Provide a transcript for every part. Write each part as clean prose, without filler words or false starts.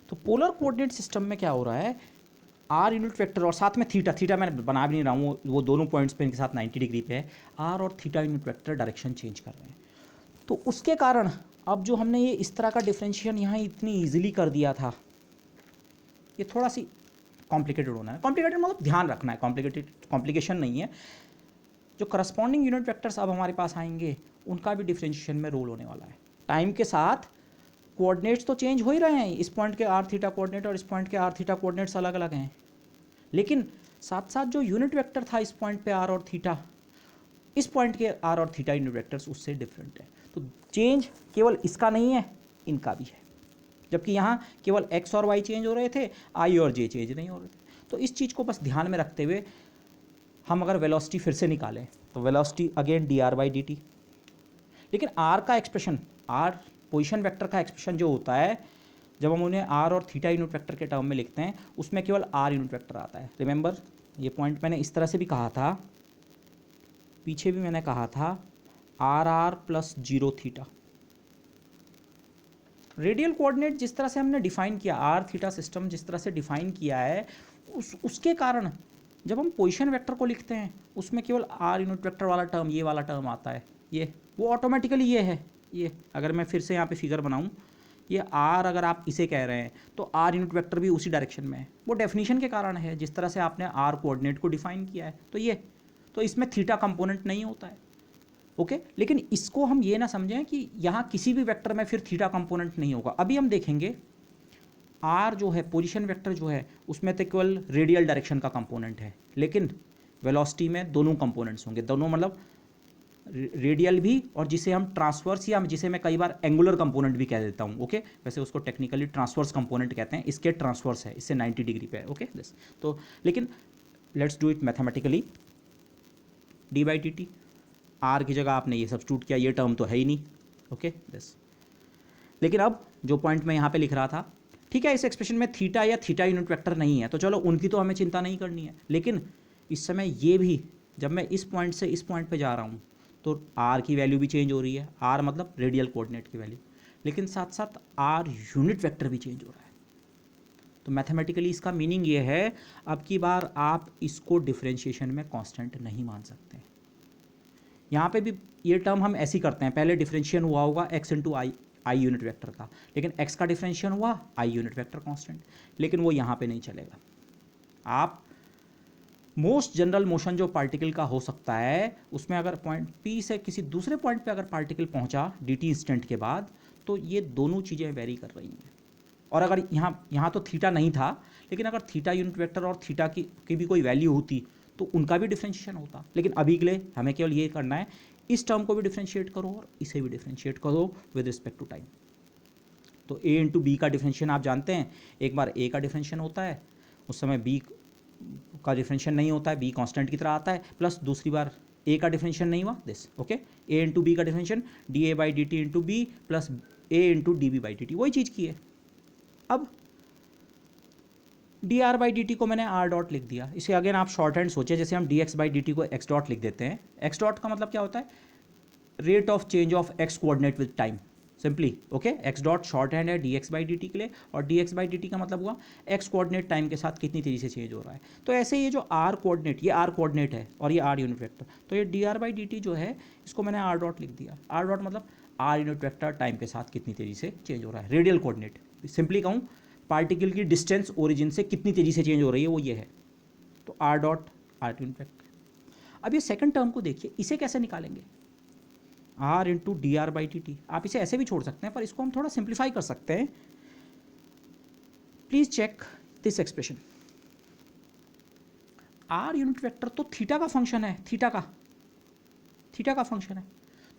तो polar coordinate system में क्या हो रहा है, आर यूनिट वेक्टर और साथ में थीटा, थीटा मैं बना भी नहीं रहा हूँ, वो दोनों पॉइंट्स पे इनके साथ 90 डिग्री पे है, आर और theta unit vector direction change कर रहे हैं। तो उसके कारण अब जो हमने ये इस तरह का डिफरेंशिएशन यहाँ इतनी ईजिली कर दिया था, ये थोड़ा सी कॉम्प्लिकेटेड होना है। कॉम्प्लिकेटेड मतलब ध्यान रखना है, कॉम्प्लिकेशन नहीं है। जो करस्पॉन्डिंग यूनिट वेक्टर्स अब हमारे पास आएंगे उनका भी डिफरेंशिएशन में रोल होने वाला है। टाइम के साथ कोऑर्डिनेट्स तो चेंज हो ही रहे हैं, इस पॉइंट के आर थीटा कोऑर्डिनेट और इस पॉइंट के आर थीटा कोऑर्डिनेट्स अलग अलग हैं, लेकिन साथ साथ जो यूनिट वेक्टर था इस पॉइंट पे आर और थीटा, इस पॉइंट के आर और थीटा यूनिट वेक्टर्स उससे डिफरेंट है। तो चेंज केवल इसका नहीं है, इनका भी है। जबकि यहाँ केवल एक्स और वाई चेंज हो रहे थे, आई और जे चेंज नहीं हो रहे थे। तो इस चीज़ को बस ध्यान में रखते हुए हम अगर वेलोसिटी फिर से निकालें तो velocity again D R by D T, लेकिन आर का एक्सप्रेशन, आर पोजिशन वेक्टर का एक्सप्रेशन जो होता है जब हम उन्हें आर और थीटा यूनिट वेक्टर के टर्म में लिखते हैं, उसमें केवल आर यूनिट वेक्टर आता है। रिमेंबर, ये पॉइंट मैंने इस तरह से भी कहा था, पीछे भी मैंने कहा था, r r plus zero theta. Radial coordinate जिस तरह से हमने डिफाइन किया, आर थीटा सिस्टम जिस तरह से डिफाइन किया है, उसके कारण जब हम पोजीशन वेक्टर को लिखते हैं उसमें केवल आर यूनिट वेक्टर वाला टर्म, ये वाला टर्म आता है, ये वो ऑटोमेटिकली ये है। ये अगर मैं फिर से यहाँ पे फिगर बनाऊँ, ये आर अगर आप इसे कह रहे हैं तो आर यूनिट वेक्टर भी उसी डायरेक्शन में है, वो डेफिनेशन के कारण है, जिस तरह से आपने आर कोऑर्डिनेट को डिफाइन किया है। तो ये, तो इसमें थीटा कंपोनेंट नहीं होता है, ओके। लेकिन इसको हम ये ना समझें कि यहाँ किसी भी वेक्टर में फिर थीटा कंपोनेंट नहीं होगा। अभी हम देखेंगे आर जो है पोजीशन वेक्टर जो है उसमें तो केवल रेडियल डायरेक्शन का कंपोनेंट है, लेकिन वेलोसिटी में दोनों कंपोनेंट्स होंगे, दोनों मतलब रेडियल भी और जिसे हम ट्रांसवर्स या जिसे मैं कई बार एंगुलर कंपोनेंट भी कह देता हूँ, ओके। वैसे उसको टेक्निकली ट्रांसवर्स कंपोनेंट कहते हैं, इसके ट्रांसवर्स है, इससे 90 डिग्री पे है, ओके दिस। तो लेकिन let's do it mathematically, d by D T, r की जगह आपने ये सब्स्टिट्यूट किया, ये टर्म तो है ही नहीं, ओके दिस। लेकिन अब जो पॉइंट मैं यहाँ पे लिख रहा था, ठीक है, इस एक्सप्रेशन में थीटा या थीटा यूनिट वेक्टर नहीं है, तो चलो उनकी तो हमें चिंता नहीं करनी है, लेकिन इस समय ये भी, जब मैं इस पॉइंट से इस पॉइंट पे जा रहा हूँ तो आर की वैल्यू भी चेंज हो रही है, आर मतलब रेडियल कोऑर्डिनेट की वैल्यू, लेकिन साथ साथ आर यूनिट वेक्टर भी चेंज हो रहा है। तो मैथमेटिकली इसका मीनिंग ये है, अब की बार आप इसको डिफरेंशिएशन में कांस्टेंट नहीं मान सकते। यहाँ पे भी ये टर्म हम ऐसे ही करते हैं, पहले डिफरेंशिएशन हुआ होगा x into I, I unit vector का, लेकिन एक्स का डिफरेंशिएशन हुआ आई यूनिट वेक्टर कांस्टेंट, लेकिन वो यहाँ पे नहीं चलेगा। आप मोस्ट जनरल मोशन जो पार्टिकल का हो सकता है उसमें अगर पॉइंट पी से किसी दूसरे पॉइंट पे अगर पार्टिकल पहुँचा डी टी इंस्टेंट के बाद, तो ये दोनों चीज़ें वेरी कर रही हैं। और अगर यहाँ तो थीटा नहीं था, लेकिन अगर थीटा यूनिट वेक्टर और थीटा की भी कोई वैल्यू होती तो उनका भी डिफरेंशिएशन होता। लेकिन अभी के लिए हमें केवल ये करना है, इस टर्म को भी डिफरेंशिएट करो और इसे भी डिफरेंशिएट करो विद रिस्पेक्ट टू टाइम। तो ए इंटू बी का डिफरेंशिएशन आप जानते हैं, एक बार ए का डिफरेंशिएशन होता है, उस समय बी का डिफरेंशिएशन नहीं होता है, बी कांस्टेंट की तरह आता है, प्लस दूसरी बार ए का डिफरेंशिएशन नहीं हुआ, this, okay. A into B का differentiation D A by D T into B plus A into D B by D T, वही चीज़ की है। अब D are by D T को मैंने आर डॉट लिख दिया, इसे अगेन आप शॉर्ट हैंड सोचे, जैसे हम D X by D T को एक्स डॉट लिख देते हैं। एक्स डॉट का मतलब क्या होता है, rate of change of X coordinate with time, simply, okay. X dot shorthand है D X by D T के लिए, और D X by D T का मतलब हुआ एक्स कोऑर्डिनेट टाइम के साथ कितनी तेजी से चेंज हो रहा है। तो ऐसे ये जो आर कोऑर्डिनेट, ये आर कोऑर्डिनेट है और ये आर यूनिट वेक्टर, तो ये D R by D T जो है इसको मैंने आर डॉट लिख दिया। आर डॉट मतलब आर यूनिट वेक्टर टाइम के साथ कितनी तेजी से चेंज हो रहा है, रेडियल कोऑर्डिनेट, सिंपली कहूँ पार्टिकल की डिस्टेंस ओरिजिन से कितनी तेजी से चेंज हो रही है वो ये है, तो are dot are unit vector. अब ये सेकंड टर्म को देखिए, इसे कैसे निकालेंगे, r into D R by t t. आप इसे ऐसे भी छोड़ सकते हैं, पर इसको हम थोड़ा सिंप्लीफाई कर सकते हैं। Please check this expression, R unit vector तो थीटा का फंक्शन है, थीटा का फंक्शन है,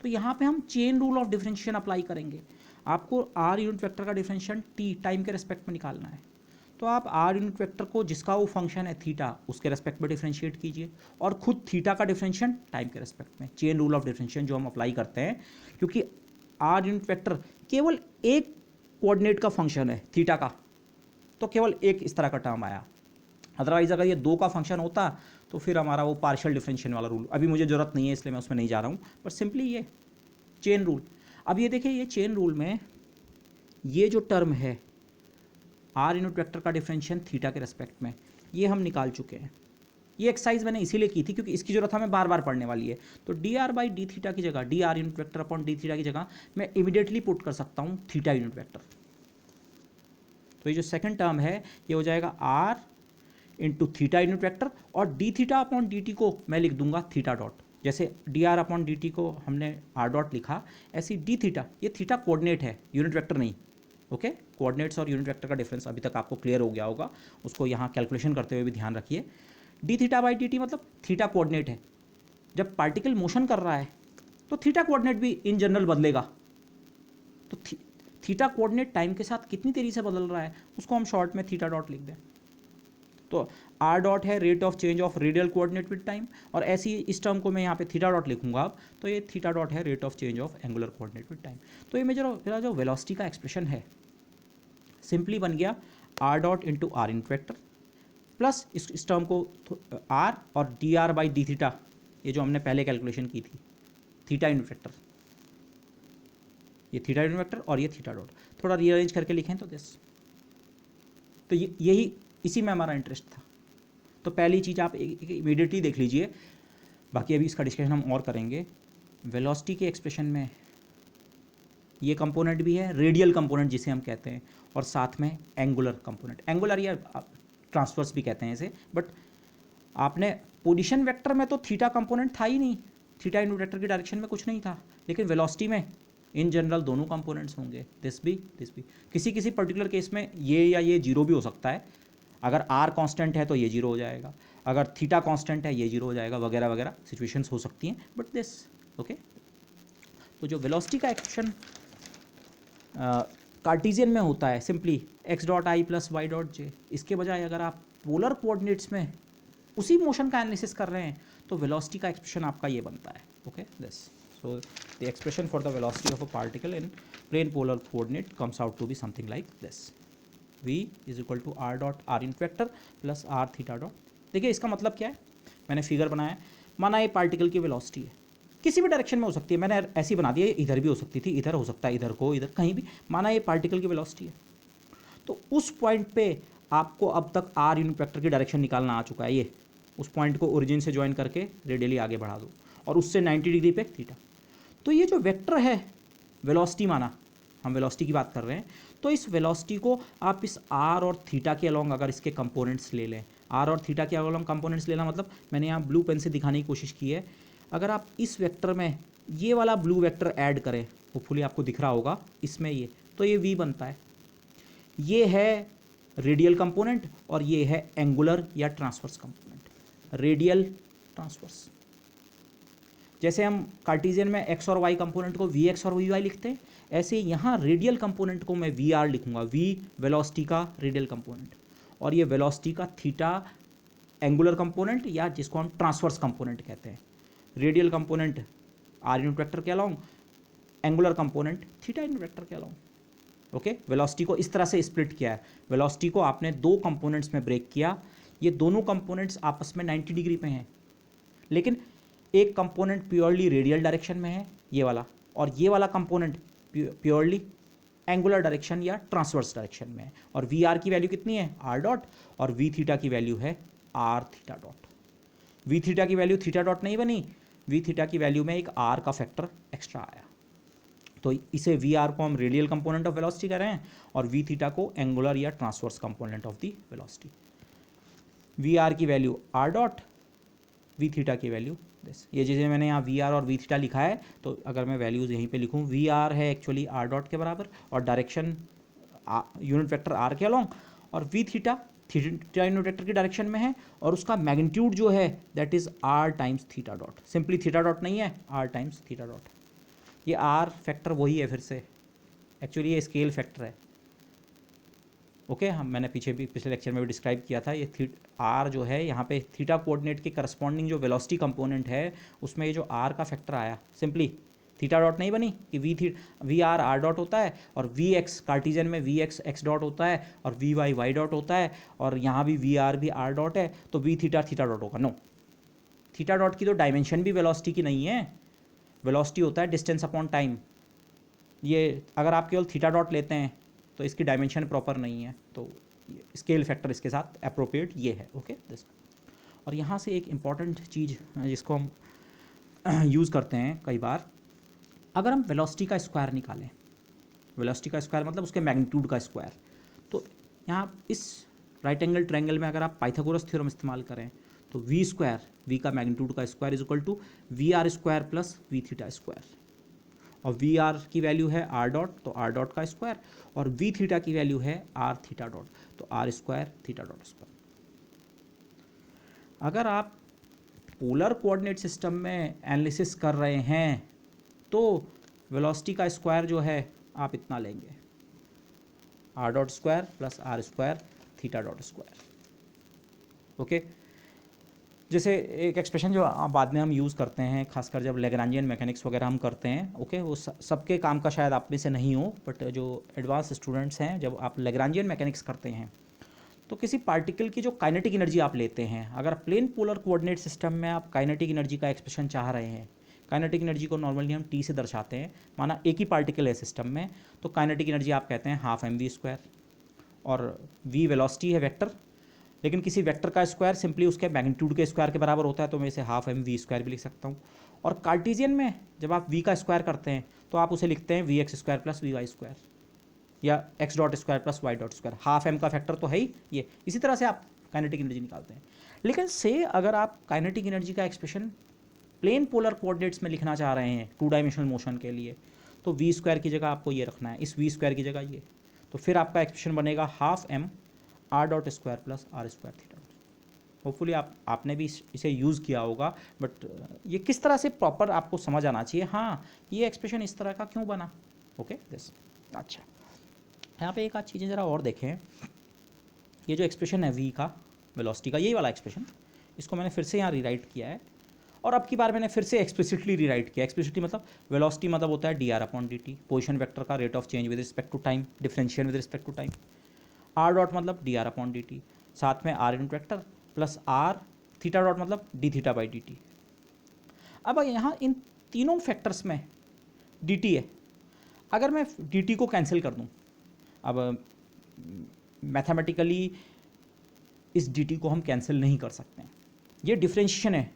तो यहाँ पे हम chain rule of differentiation apply करेंगे। आपको आर यूनिट वेक्टर का डिफरेंशिएशन टी टाइम के रेस्पेक्ट में निकालना है, तो आप आर यूनिट वेक्टर को जिसका वो फंक्शन है थीटा, उसके रेस्पेक्ट में डिफरेंशिएट कीजिए, और खुद थीटा का डिफरेंशिएशन टाइम के रेस्पेक्ट में, चेन रूल ऑफ डिफरेंशिएशन जो हम अप्लाई करते हैं, क्योंकि आर यूनिट वेक्टर केवल एक कोऑर्डिनेट का फंक्शन है थीटा का, तो केवल एक इस तरह का टर्म आया। अदरवाइज अगर ये दो का फंक्शन होता तो फिर हमारा वो पार्शियल डिफरेंशिएशन वाला रूल, अभी मुझे ज़रूरत नहीं है इसलिए मैं उसमें नहीं जा रहा हूँ, पर सिंपली ये चेन रूल। अब ये देखिए, ये चेन रूल में ये जो टर्म है आर यूनिट वेक्टर का डिफरेंशिएशन थीटा के रेस्पेक्ट में, ये हम निकाल चुके हैं। ये एक्सरसाइज मैंने इसीलिए की थी क्योंकि इसकी जरूरत हमें बार बार पढ़ने वाली है। तो D R by D theta की जगह, D R unit vector upon D theta की जगह मैं इमीडिएटली पुट कर सकता हूँ थीटा यूनिट वेक्टर। तो ये जो सेकंड टर्म है ये हो जाएगा R into theta unit vector, और D theta upon D T को मैं लिख दूंगा थीटा डॉट। जैसे D R upon D T को हमने आर डॉट लिखा, ऐसी डी थीटा, ये थीटा कोऑर्डिनेट है, यूनिट वेक्टर नहीं। ओके, कोऑर्डिनेट्स और यूनिट वेक्टर का डिफरेंस अभी तक आपको क्लियर हो गया होगा, उसको यहाँ कैलकुलेशन करते हुए भी ध्यान रखिए। D theta by D T मतलब थीटा कोऑर्डिनेट है। जब पार्टिकल मोशन कर रहा है तो थीटा कोऑर्डिनेट भी इन जनरल बदलेगा। तो थीटा कोऑर्डिनेट टाइम के साथ कितनी तेजी से बदल रहा है उसको हम शॉर्ट में थीटा डॉट लिख दें। तो आर डॉट है rate of change of radial coordinate with time, और ऐसी इस टर्म को मैं यहाँ पे थीटा डॉट लिखूंगा अब, तो ये थीटा डॉट है rate of change of angular coordinate with time. तो ये मेरा जो वेलोसिटी का एक्सप्रेशन है सिंपली बन गया R dot into R unit vector plus इस टर्म को आर और D are by D theta, ये जो हमने पहले कैलकुलेशन की थी, थीटा यूनिट वेक्टर, ये थीटा यूनिट वेक्टर और ये थीटा डॉट। थोड़ा रीअरेंज करके लिखें तो दिस, तो यही इसी में हमारा इंटरेस्ट था। तो पहली चीज़ आप इमीडिएटली देख लीजिए, बाकी अभी इसका डिस्कशन हम और करेंगे। वेलोसिटी के एक्सप्रेशन में ये कंपोनेंट भी है, रेडियल कंपोनेंट जिसे हम कहते हैं, और साथ में एंगुलर कंपोनेंट, एंगुलर या ट्रांसवर्स भी कहते हैं इसे। बट आपने पोजीशन वेक्टर में तो थीटा कंपोनेंट था ही नहीं, थीटा यूनिट वेक्टर की डायरेक्शन में कुछ नहीं था, लेकिन वेलोसिटी में इन जनरल दोनों कंपोनेंट्स होंगे, दिस भी। किसी किसी पर्टिकुलर केस में ये या ये जीरो भी हो सकता है। अगर आर कांस्टेंट है तो ये जीरो हो जाएगा, अगर थीटा कांस्टेंट है ये जीरो हो जाएगा, वगैरह वगैरह सिचुएशंस हो सकती हैं, बट दिस ओके। तो जो वेलोसिटी का एक्सप्रेशन कार्टेशियन में होता है simply X dot I plus Y dot J, इसके बजाय अगर आप पोलर कोऑर्डिनेट्स में उसी मोशन का एनालिसिस कर रहे हैं तो वेलोसिटी का एक्सप्रेशन आपका ये बनता है। Okay, this, so the expression for the velocity of a particle in plane polar coordinate comes out to be something like this, v is equal to R dot are unit vector plus R theta dot. देखिए इसका मतलब क्या है, मैंने figure बनाया, माना ये particle की वेलोसिटी है, किसी भी डायरेक्शन में हो सकती है, मैंने ऐसी बना दी है, इधर भी हो सकती थी, इधर हो सकता है, इधर को, इधर कहीं भी, माना ये पार्टिकल की वेलोसिटी है। तो उस पॉइंट पे आपको अब तक आर यूनिट वेक्टर की डायरेक्शन निकालना आ चुका है। ये उस पॉइंट को ओरिजिन से ज्वाइन करके रेडियली आगे बढ़ा दो, और उससे 90 डिग्री पे थीटा। तो ये जो वेक्टर है वेलोसिटी, माना हम वेलोसिटी की बात कर रहे हैं, तो इस वेलोसिटी को आप इस आर और थीटा के अलोंग अगर इसके कंपोनेंट्स ले लें, आर और थीटा के अलोंग कंपोनेंट्स लेना मतलब मैंने यहाँ ब्लू पेन से दिखाने की कोशिश की है, अगर आप इस वेक्टर में ये वाला ब्लू वेक्टर ऐड करें, होपफुली आपको दिख रहा होगा इसमें ये, तो ये v बनता है। ये है रेडियल कंपोनेंट और ये है एंगुलर या ट्रांसवर्स कंपोनेंट, रेडियल ट्रांसवर्स। जैसे हम कार्टेशियन में x और y कंपोनेंट को vx और vy लिखते हैं, ऐसे यहाँ रेडियल कंपोनेंट को मैं vr लिखूंगा, v वेलोसिटी का रेडियल कंपोनेंट, और ये वेलोसिटी का थीटा एंगुलर कंपोनेंट, या जिसको हम ट्रांसवर्स कंपोनेंट कहते हैं। Radial component R unit vector के along, angular component theta unit vector के अलोंग। ओके, वेलोसिटी को इस तरह से स्प्लिट किया है, वेलोसिटी को आपने दो कंपोनेंट्स में ब्रेक किया, ये दोनों कंपोनेंट्स आपस में 90 डिग्री पे हैं, लेकिन एक कंपोनेंट प्योरली रेडियल डायरेक्शन में है ये वाला, और ये वाला कंपोनेंट प्योरली एंगुलर डायरेक्शन या ट्रांसवर्स डायरेक्शन में है। और वी आर की वैल्यू कितनी है, आर डॉट, और वी थीटा की वैल्यू है R theta dot. V theta की वैल्यू थीटा डॉट नहीं बनी, वी थीटा की वैल्यू में एक आर का फैक्टर एक्स्ट्रा आया, तो इसे वी आर को हम रेडियल कंपोनेंट ऑफ वेलोसिटी कह रहे हैं, और वी थीटा को एंगुलर या transverse component of the velocity. V R की value R dot, V theta की वैल्यू दिस। ये जैसे मैंने यहाँ वी आर और वी थीटा लिखा है, तो अगर मैं वैल्यूज़ यहीं पे लिखूँ, वी आर है एक्चुअली आर डॉट के बराबर, और डायरेक्शन यूनिट वेक्टर आर के अलोंग, और V theta theta unit vector की डायरेक्शन में है, और उसका मैग्नीट्यूड जो है that is R times theta dot, simply theta dot नहीं है, आर टाइम्स थीटा डॉट। ये आर फैक्टर वही है, फिर से एक्चुअली ये स्केल फैक्टर है। ओके, हम मैंने पिछले लेक्चर में भी डिस्क्राइब किया था, ये आर जो है यहाँ पे थीटा कोऑर्डिनेट के करस्पॉन्डिंग जो वेलोसिटी कंपोनेंट है उसमें ये जो आर का फैक्टर आया, सिंपली थीटा डॉट नहीं बनी कि वी आर आर डॉट होता है, और वी एक्स कार्टेशियन में वी एक्स एक्स डॉट होता है, और वी वाई वाई डॉट होता है, और यहाँ भी वी आर भी आर डॉट है, तो वी थीटा थीटा डॉट होगा। नो, थीटा डॉट की तो डायमेंशन भी वेलोसिटी की नहीं है, वेलोसिटी होता है डिस्टेंस अपॉन टाइम। ये अगर आप केवल थीटा डॉट लेते हैं तो इसकी डायमेंशन प्रॉपर नहीं है, तो स्केल फैक्टर इसके साथ अप्रोप्रिएट ये है, ओके दिस। और यहाँ से एक इम्पॉर्टेंट चीज़ जिसको हम यूज़ करते हैं कई बार, अगर हम वेलोसिटी का स्क्वायर निकालें, वेलोसिटी का स्क्वायर मतलब उसके मैग्नीट्यूड का स्क्वायर, तो यहाँ इस राइट एंगल ट्रायंगल में अगर आप पाइथागोरस थ्योरम इस्तेमाल करें तो वी स्क्वायर, वी का मैग्नीट्यूड का square is equal to V R square plus V theta square, और वी आर की वैल्यू है आर डॉट, तो आर डॉट का स्क्वायर, और वी थीटा की वैल्यू है आर थीटा डॉट, तो R square theta dot square. अगर आप पोलर कोऑर्डिनेट सिस्टम में एनालिसिस कर रहे हैं तो वेलोसिटी का स्क्वायर जो है आप इतना लेंगे, R dot square plus R square theta dot square, okay. जैसे एक एक्सप्रेशन जो बाद में हम यूज़ करते हैं, खासकर जब लैग्रांजियन मैकेनिक्स वगैरह हम करते हैं, ओके, वो सबके काम का शायद आप में से नहीं हो, बट जो एडवांस स्टूडेंट्स हैं, जब आप लैग्रांजियन मैकेनिक्स करते हैं तो किसी पार्टिकल की जो काइनेटिक एनर्जी आप लेते हैं, अगर प्लेन पोलर कोऑर्डिनेट सिस्टम में आप काइनेटिक एनर्जी का एक्सप्रेशन चाह रहे हैं, काइनेटिक एनर्जी को नॉर्मली हम टी से दर्शाते हैं, माना एक ही पार्टिकल है सिस्टम में, तो काइनेटिक एनर्जी आप कहते हैं हाफ एम वी स्क्वायर, और वी वेलोसिटी है वेक्टर, लेकिन किसी वेक्टर का स्क्वायर सिंपली उसके मैग्नीट्यूड के स्क्वायर के बराबर होता है, तो मैं इसे हाफ एम वी स्क्वायर भी लिख सकता हूँ। और कार्टेशियन में जब आप वी का स्क्वायर करते हैं तो आप उसे लिखते हैं V X square plus V Y square, या X dot square plus Y dot square, half M का फैक्टर तो है ही ये। इसी तरह से आप काइनेटिक एनर्जी निकालते हैं। लेकिन से अगर आप काइनेटिक एनर्जी का एक्सप्रेशन प्लेन पोलर कोऑर्डिनेट्स में लिखना चाह रहे हैं 2 डायमेंशनल मोशन के लिए, तो वी स्क्वायर की जगह आपको ये रखना है, इस वी स्क्वायर की जगह ये, तो फिर आपका एक्सप्रेशन बनेगा half M R dot square plus R square theta. Hopefully आपने भी इसे यूज़ किया होगा, बट ये किस तरह से प्रॉपर आपको समझ आना चाहिए, हाँ ये एक्सप्रेशन इस तरह का क्यों बना, ओके दिस। अच्छा, यहाँ पे एक आध चीज़ें ज़रा और देखें। ये जो एक्सप्रेशन है वी का वेलोसिटी का, यही वाला एक्सप्रेशन, इसको मैंने फिर से यहाँ रीराइट किया है, और अब की बार मैंने फिर से एक्सप्लिसिटली रीराइट किया। एक्सप्लिसिटली मतलब वेलोसिटी मतलब होता है D R upon D T, position vector का rate of change with respect to time, differential with respect to time. R dot मतलब D R upon D T, साथ में R unit vector plus R theta dot मतलब D theta by D T. अब यहाँ इन तीनों factors में D T है, अगर मैं डी टी को कैंसिल कर दूँ, अब मैथमेटिकली इस डी टी को हम कैंसिल नहीं कर सकते हैं, ये डिफरेंशिएशन है।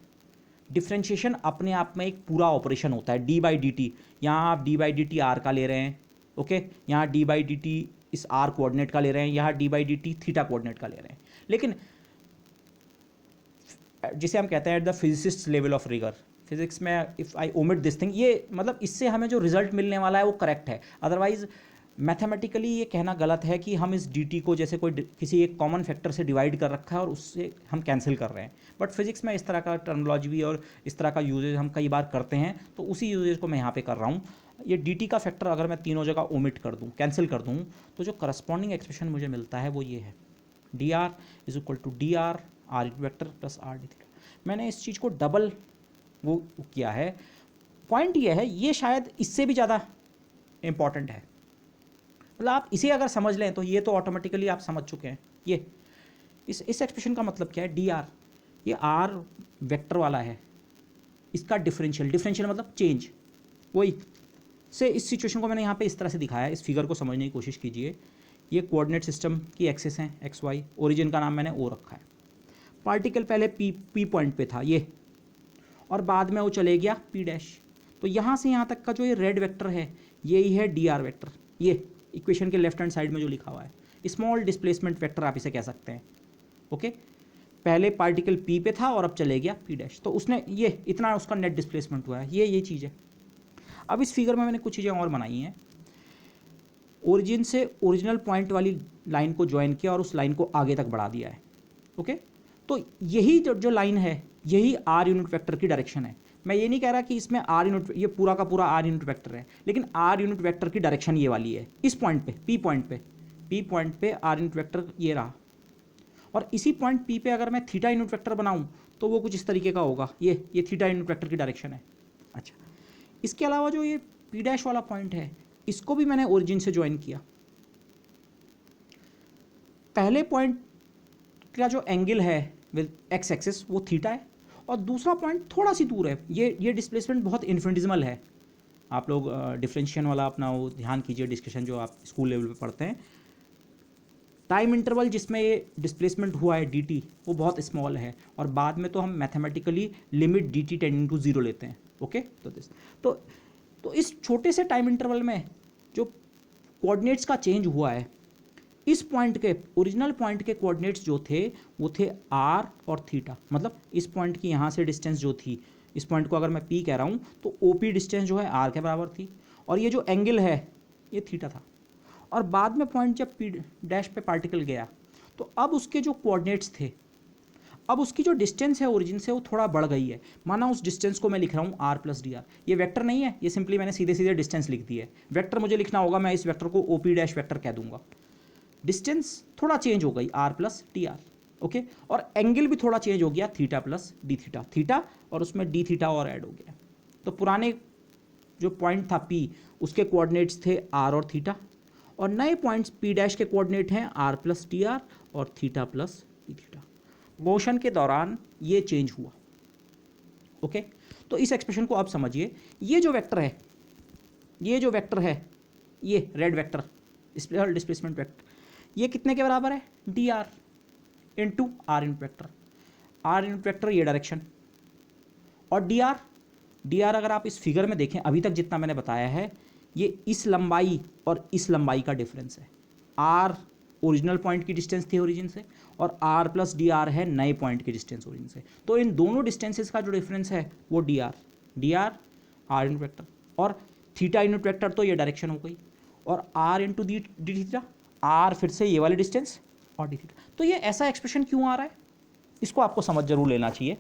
डिफरेंशिएशन अपने आप में एक पूरा ऑपरेशन होता है, डी बाई डी टी। यहाँ आप D by D T R का ले रहे हैं, ओके, यहाँ डी बाई डी टी इस आर कोऑर्डिनेट का ले रहे हैं, यहाँ D by D T theta coordinate का ले रहे हैं। लेकिन जिसे हम कहते हैं at the physicist level of rigour, physics में if I omit this thing, ये मतलब इससे हमें जो रिजल्ट मिलने वाला है वो करेक्ट है, अदरवाइज मैथमेटिकली ये कहना गलत है कि हम इस डी टी को जैसे कोई किसी एक कॉमन फैक्टर से डिवाइड कर रखा है और उससे हम कैंसिल कर रहे हैं। बट फिजिक्स में इस तरह का टर्मिनोलॉजी भी और इस तरह का यूजेज हम कई बार करते हैं, तो उसी यूजेज को मैं यहाँ पे कर रहा हूँ। ये डी टी का फैक्टर अगर मैं तीनों जगह ओमिट कर दूँ, कैंसिल कर दूँ, तो जो करस्पॉन्डिंग एक्सप्रेशन मुझे मिलता है वो ये है, D R is equal to D R R vector plus R D theta. मैंने इस चीज़ को डबल वो किया है। पॉइंट ये है, ये शायद इससे भी ज़्यादा इम्पॉर्टेंट है, मतलब आप इसे अगर समझ लें तो ये तो ऑटोमेटिकली आप समझ चुके हैं। ये इस एक्सप्रेशन का मतलब क्या है, डी आर, ये आर वेक्टर वाला है, इसका डिफरेंशियल मतलब चेंज, वही से इस सिचुएशन को मैंने यहाँ पे इस तरह से दिखाया है। इस फिगर को समझने की कोशिश कीजिए। ये कोऑर्डिनेट सिस्टम की एक्सिस हैं एक्स वाई, ओरिजिन का नाम मैंने ओ रखा है, पार्टिकल पहले पी पॉइंट पे था ये, और बाद में वो चले गया पी डैश, तो यहाँ से यहाँ तक का जो ये रेड वेक्टर है यही है डी आर वेक्टर, ये इक्वेशन के लेफ्ट हैंड साइड में जो लिखा हुआ है, स्मॉल डिस्प्लेसमेंट वेक्टर आप इसे कह सकते हैं, ओके। पहले पार्टिकल पी पे था और अब चले गया पी डैश, तो उसने ये इतना उसका नेट डिस्प्लेसमेंट हुआ है, ये चीज़ है। अब इस फिगर में मैंने कुछ चीज़ें और बनाई हैं, ओरिजिन से ओरिजिनल पॉइंट वाली लाइन को ज्वाइन किया और उस लाइन को आगे तक बढ़ा दिया है, ओके। तो यही जो लाइन है यही आर यूनिट वेक्टर की डायरेक्शन है। मैं ये नहीं कह रहा कि इसमें आर यूनिट, ये पूरा का पूरा आर यूनिट वेक्टर है, लेकिन आर यूनिट वेक्टर की डायरेक्शन ये वाली है, इस पॉइंट पे पी पॉइंट पे आर यूनिट वेक्टर ये रहा, और इसी पॉइंट पी पे अगर मैं थीटा यूनिट वेक्टर बनाऊं तो वो कुछ इस तरीके का होगा, ये थीटा यूनिट वेक्टर की डायरेक्शन है। अच्छा, इसके अलावा जो ये पी डैश वाला पॉइंट है इसको भी मैंने ओरिजिन से ज्वाइन किया। पहले पॉइंट का जो एंगल है विद एक्स एक्सिस वो थीटा है, और दूसरा पॉइंट थोड़ा सी दूर है, ये डिस्प्लेसमेंट बहुत इन्फिनिटेसिमल है। आप लोग डिफरेंशिएशन वाला अपना वो ध्यान कीजिए, डिस्कशन जो आप स्कूल लेवल पे पढ़ते हैं, टाइम इंटरवल जिसमें ये डिस्प्लेसमेंट हुआ है dt वो बहुत स्मॉल है, और बाद में तो हम mathematically limit dt tending to 0 लेते हैं। ओके, तो इस छोटे से टाइम इंटरवल में जो कोऑर्डिनेट्स का चेंज हुआ है, इस पॉइंट के ओरिजिनल पॉइंट के कोऑर्डिनेट्स जो थे वो थे r और थीटा। मतलब इस पॉइंट की यहाँ से डिस्टेंस जो थी, इस पॉइंट को अगर मैं p कह रहा हूँ तो OP डिस्टेंस जो है r के बराबर थी, और ये जो एंगल है ये थीटा था। और बाद में पॉइंट जब p डैश पे पार्टिकल गया तो अब उसके जो कोऑर्डिनेट्स थे, अब उसकी जो डिस्टेंस है ओरिजिन से वो थोड़ा बढ़ गई है। माना उस डिस्टेंस को मैं लिख रहा हूँ r प्लस डी आर, ये वेक्टर नहीं है, ये सिंपली मैंने सीधे सीधे डिस्टेंस लिख दी है। वेक्टर मुझे लिखना होगा, मैं इस वेक्टर को OP डैश वेक्टर कह दूंगा। डिस्टेंस थोड़ा चेंज हो गई r plus D are. Okay, और एंगल भी थोड़ा चेंज हो गया, theta plus D theta, theta और उसमें डी थीटा और ऐड हो गया। तो पुराने जो पॉइंट था P उसके कोऑर्डिनेट्स थे r और थीटा, और नए पॉइंट्स P डैश के कोऑर्डिनेट हैं r प्लस डी आर और theta plus D theta. Motion के दौरान ये चेंज हुआ। ओके, तो इस एक्सप्रेशन को आप समझिए। ये जो वेक्टर है, ये जो वेक्टर है, ये रेड वेक्टर डिस्प्लेसमेंट वेक्टर, ये कितने के बराबर है? D R into R unit vector. R unit vector ये डायरेक्शन, और डी आर अगर आप इस फिगर में देखें, अभी तक जितना मैंने बताया है, ये इस लंबाई और इस लंबाई का डिफरेंस है। आर ओरिजिनल पॉइंट की डिस्टेंस थी ओरिजिन से, और आर प्लस डी आर है नए पॉइंट की डिस्टेंस ओरिजिन से। तो इन दोनों डिस्टेंसेस का जो डिफरेंस है वो D R R unit vector, और थीटा यूनिट वेक्टर तो ये डायरेक्शन हो गई, और R into D theta, R फिर से ये वाली डिस्टेंस और डी थीटा। तो ये ऐसा एक्सप्रेशन क्यों आ रहा है, इसको आपको समझ जरूर लेना चाहिए।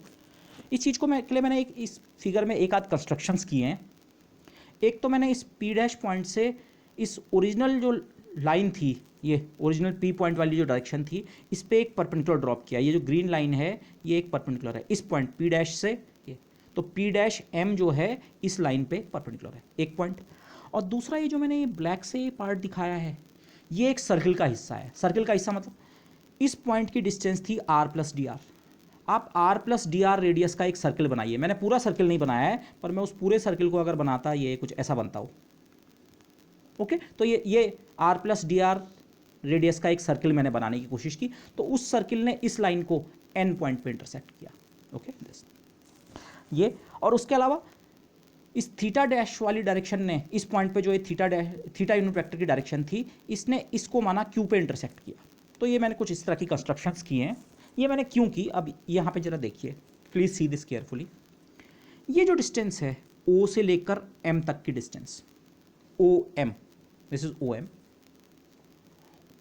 इस चीज़ को मैं के लिए मैंने इस फिगर में एक आध कंस्ट्रक्शंस किए हैं। एक तो मैंने इस P डैश पॉइंट से इस ओरिजिनल जो लाइन थी, ये ओरिजिनल P पॉइंट वाली जो डायरेक्शन थी, इस पे एक परपेंडिकुलर ड्रॉप किया। ये जो ग्रीन लाइन है ये एक परपेंडिकुलर है इस पॉइंट P डैश से ये, तो P डैश M जो है इस लाइन पे परपेंडिकुलर है, एक पॉइंट। और दूसरा ये जो मैंने ये ब्लैक से ये पार्ट दिखाया है, ये एक सर्किल का हिस्सा है। सर्किल का हिस्सा मतलब इस पॉइंट की डिस्टेंस थी r प्लस डी आर। आप r plus D are radius का एक सर्किल बनाइए। मैंने पूरा सर्किल नहीं बनाया है, पर मैं उस पूरे सर्किल को अगर बनाता ये कुछ ऐसा बनता हो। ओके, तो ये r plus D are radius का एक सर्किल मैंने बनाने की कोशिश की, तो उस सर्किल ने इस लाइन को n पॉइंट पे इंटरसेक्ट किया। ओके, ये, और उसके अलावा इस थीटा डैश वाली डायरेक्शन ने इस पॉइंट पे जो ये थीटा यूनिट वेक्टर की डायरेक्शन थी, इसने इसको माना q पे इंटरसेक्ट किया। तो ये मैंने कुछ इस तरह की कंस्ट्रक्शंस किए हैं। ये मैंने क्यों की, अब यहाँ पे जरा देखिए, प्लीज़ सी दिस केयरफुली। ये जो डिस्टेंस है O से लेकर M तक की distance, OM, this is OM,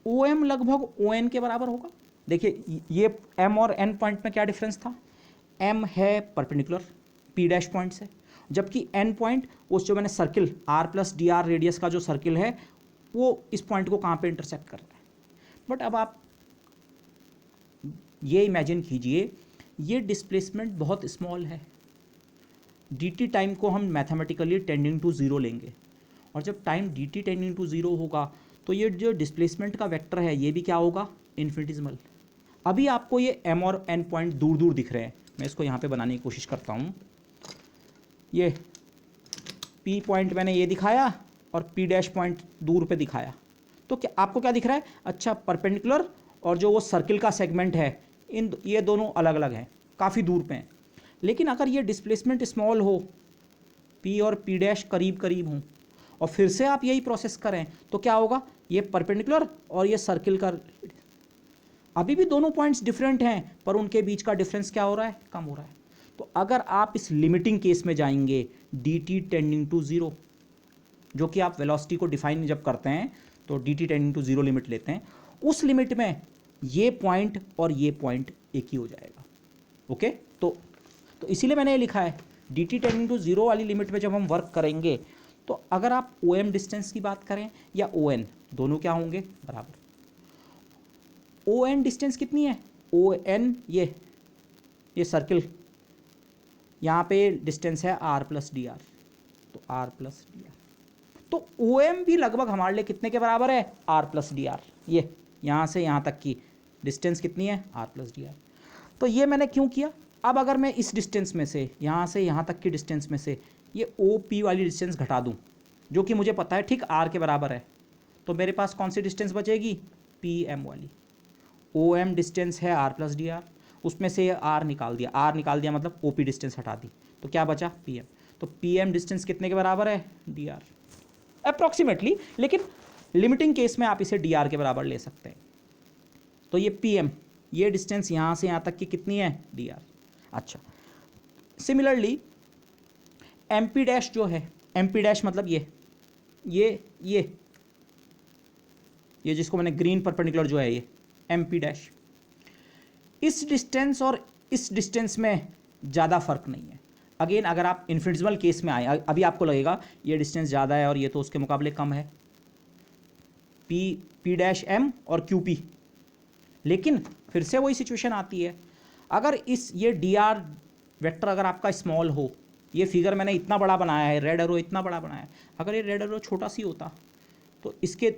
OM लगभग ON के बराबर होगा। देखिए ये M और N पॉइंट में क्या डिफरेंस था, M है परपेंडिकुलर P डैश पॉइंट से, जबकि N पॉइंट उस जो मैंने circle R plus D are radius का जो सर्किल है वो इस पॉइंट को कहाँ पे इंटरसेक्ट कर रहा है। बट अब आप ये इमेजिन कीजिए, ये डिस्प्लेसमेंट बहुत स्मॉल है। dt टाइम को हम मैथमेटिकली टेंडिंग टू ज़ीरो लेंगे, और जब time dt tending to zero होगा तो ये जो डिस्प्लेसमेंट का वेक्टर है ये भी क्या होगा, इन्फिनिटिसिमल। अभी आपको ये m और n पॉइंट दूर दूर दिख रहे हैं, मैं इसको यहाँ पे बनाने की कोशिश करता हूँ। ये p पॉइंट मैंने ये दिखाया और p डैश पॉइंट दूर पे दिखाया, तो क्या आपको क्या दिख रहा है, अच्छा परपेंडिकुलर और जो वो सर्किल का सेगमेंट है, इन ये दोनों अलग अलग हैं, काफ़ी दूर पे हैं। लेकिन अगर ये डिस्प्लेसमेंट स्मॉल हो, P और P डैश करीब करीब हों, और फिर से आप यही प्रोसेस करें, तो क्या होगा, ये परपेंडिकुलर और ये सर्किल का, अभी भी दोनों पॉइंट्स डिफरेंट हैं, पर उनके बीच का डिफरेंस क्या हो रहा है, कम हो रहा है। तो अगर आप इस लिमिटिंग केस में जाएंगे, dt टेंडिंग टू ज़ीरो, जो कि आप वेलोसिटी को डिफाइन जब करते हैं तो dt tending to zero limit लेते हैं, उस लिमिट में ये पॉइंट और ये पॉइंट एक ही हो जाएगा। ओके, तो इसीलिए मैंने ये लिखा है dt टेंडिंग टू ज़ीरो वाली लिमिट में जब हम वर्क करेंगे, तो अगर आप OM डिस्टेंस की बात करें या ON, दोनों क्या होंगे, बराबर। ON डिस्टेंस कितनी है, ON ये सर्किल, यहाँ पे डिस्टेंस है r प्लस डी आर, तो r प्लस डी आर, तो OM भी लगभग हमारे लिए कितने के बराबर है, r प्लस डी आर। ये यहाँ से यहाँ तक की डिस्टेंस कितनी है, r प्लस डी आर। तो ये मैंने क्यों किया, अब अगर मैं इस डिस्टेंस में से यहाँ तक की डिस्टेंस में से ये OP वाली डिस्टेंस घटा दूँ, जो कि मुझे पता है ठीक r के बराबर है, तो मेरे पास कौन सी डिस्टेंस बचेगी, PM वाली। ओ एम डिस्टेंस है आर प्लस डी आर, उसमें से आर निकाल दिया मतलब ओ पी डिस्टेंस हटा दी, तो क्या बचा पी एम। तो पी एम डिस्टेंस कितने के बराबर है डी आर अप्रॉक्सीमेटली, लेकिन लिमिटिंग केस में आप इसे डी आर के बराबर ले सकते हैं। तो ये पी एम, ये डिस्टेंस यहाँ से यहाँ तक की कितनी है डी आर। अच्छा, सिमिलरली एम पी डैश जो है, एम पी डैश मतलब ये जिसको मैंने ग्रीन परपेंडिकुलर जो है ये एम पी डैश, इस डिस्टेंस और इस डिस्टेंस में ज़्यादा फर्क नहीं है। अगेन अगर आप इन्फिनिटेसिमल केस में आए, अभी आपको लगेगा ये डिस्टेंस ज़्यादा है और ये तो उसके मुकाबले कम है, पी डैश एम और क्यू पी, लेकिन फिर से वही सिचुएशन आती है, अगर ये डी आर वेक्टर अगर आपका स्मॉल हो, ये फिगर मैंने इतना बड़ा बनाया है, रेड एरो इतना बड़ा बनाया है, अगर ये रेड एरो छोटा सी होता तो इसके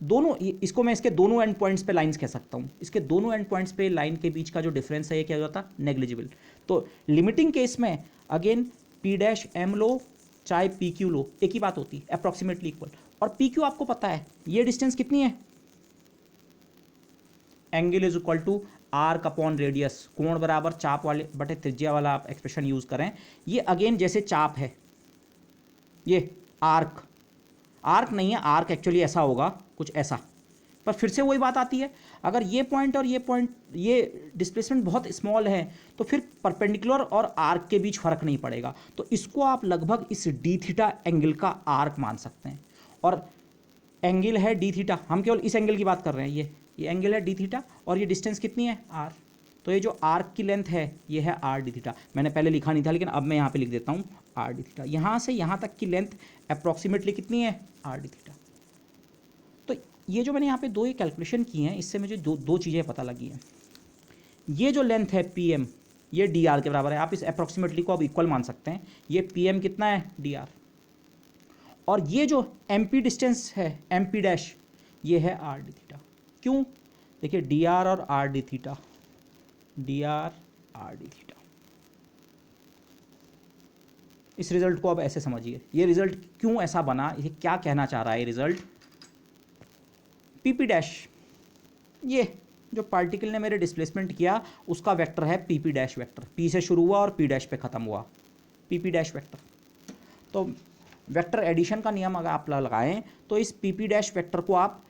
दोनों, इसको मैं इसके दोनों एंड पॉइंट्स पे लाइंस कह सकता हूँ, इसके दोनों एंड पॉइंट्स पे लाइन के बीच का जो डिफरेंस है ये क्या हो जाता नेग्लिजिबल। तो लिमिटिंग केस में अगेन पी डैश एम लो चाहे पी क्यू लो एक ही बात होती है, अप्रॉक्सीमेटली इक्वल। और पी क्यू आपको पता है ये डिस्टेंस कितनी है, angle is equal to arc upon radius, कोण बराबर चाप वाले बटे त्रिज्या वाला आप एक्सप्रेशन यूज करें। ये अगेन जैसे चाप है, ये आर्क नहीं है, आर्क एक्चुअली ऐसा होगा कुछ ऐसा, पर फिर से वही बात आती है, अगर ये पॉइंट और ये डिस्प्लेसमेंट बहुत स्मॉल है तो फिर परपेंडिकुलर और आर्क के बीच फर्क नहीं पड़ेगा, तो इसको आप लगभग इस डी थीटा एंगल का आर्क मान सकते हैं। और एंगल है डी थीटा, हम केवल इस एंगल की बात कर रहे हैं, ये एंगल है डी थीटा और ये डिस्टेंस कितनी है आर, तो ये जो आर्क की लेंथ है ये है आर डी थीटा। मैंने पहले लिखा नहीं था लेकिन अब मैं यहाँ पे लिख देता हूँ आर डी थीटा। यहाँ से यहाँ तक की लेंथ अप्रॉक्सीमेटली कितनी है आर डी थीटा। तो ये जो मैंने यहाँ पे दो ये कैलकुलेशन की हैं, इससे मुझे दो चीज़ें पता लगी हैं। ये जो लेंथ है पी एम ये डी आर के बराबर है, आप इस अप्रॉक्सीमेटली को अब इक्वल मान सकते हैं। ये पी एम कितना है डी आर, और ये जो एम पी डिस्टेंस है एम पी डैश ये है आर डी थीटा। क्यों, देखिए डी आर और are D theta, D R are D theta. इस रिजल्ट को अब ऐसे समझिए, ये रिजल्ट क्यों ऐसा बना, ये क्या कहना चाह रहा है ये रिजल्ट। पी पी डैश, ये जो पार्टिकल ने मेरे डिस्प्लेसमेंट किया उसका वेक्टर है P P dash vector, P से शुरू हुआ और पी डैश पे ख़त्म हुआ, पी पी डैश वेक्टर। तो वेक्टर एडिशन का नियम अगर आप लगाएं तो इस पी पी डैश वेक्टर को आप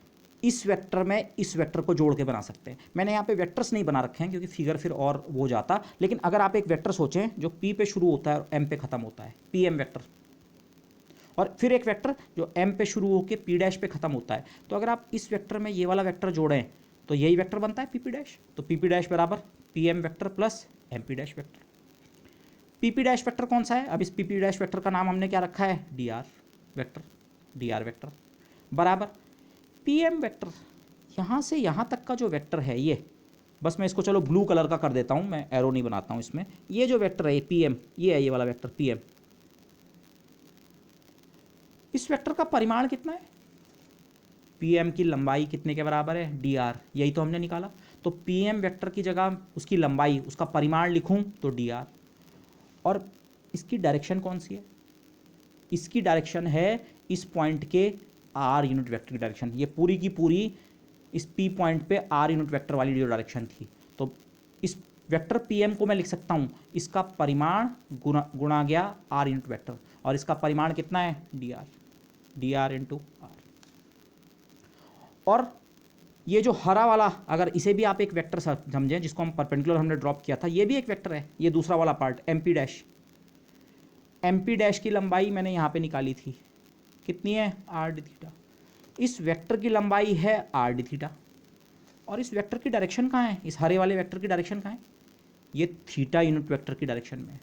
इस वेक्टर में इस वेक्टर को जोड़ के बना सकते हैं। मैंने यहाँ पे वेक्टर्स नहीं बना रखे हैं क्योंकि फिगर फिर और वो जाता, लेकिन अगर आप एक वेक्टर सोचें जो पी पे शुरू होता है और एम पे ख़त्म होता है, पी एम वेक्टर, और फिर एक वेक्टर जो एम पे शुरू होकर पी डैश पे ख़त्म होता है, तो अगर आप इस वेक्टर में ये वाला वेक्टर जोड़ें तो यही वेक्टर बनता है पी पी डैश। तो पी पी डैश बराबर P M vector plus M P dash vector. P P dash vector कौन सा है, अब इस पी पी डैश वेक्टर का नाम हमने क्या रखा है D are vector, D R vector बराबर पी एम वेक्टर। यहाँ से यहाँ तक का जो वेक्टर है ये, बस मैं इसको चलो ब्लू कलर का कर देता हूँ, मैं एरो नहीं बनाता हूँ इसमें। ये जो वेक्टर है पी एम, ये है ये वाला वेक्टर पी एम, इस वेक्टर का परिमाण कितना है, पी एम की लंबाई कितने के बराबर है डी आर, यही तो हमने निकाला। तो पी एम वेक्टर की जगह उसकी लंबाई उसका परिमाण लिखूँ तो डी आर, और इसकी डायरेक्शन कौन सी है, इसकी डायरेक्शन है इस पॉइंट के आर यूनिट वेक्टर की डायरेक्शन, ये पूरी की पूरी इस पी पॉइंट पे आर यूनिट वेक्टर वाली जो डायरेक्शन थी। तो इस वेक्टर पी एम को मैं लिख सकता हूँ इसका परिमाण गुणा गया आर यूनिट वेक्टर, और इसका परिमाण कितना है डी आर इंटू आर। और ये जो हरा वाला, अगर इसे भी आप एक वेक्टर समझें जिसको हम परपेंडिकुलर हमने ड्रॉप किया था, ये भी एक वेक्टर है, ये दूसरा वाला part M P dash, M P dash की लंबाई मैंने यहाँ पे निकाली थी, कितनी है आर डी थीटा। इस वेक्टर की लंबाई है आर डी थीटा, और इस वेक्टर की डायरेक्शन कहाँ है, इस हरे वाले वेक्टर की डायरेक्शन कहाँ है, ये थीटा यूनिट वेक्टर की डायरेक्शन में है।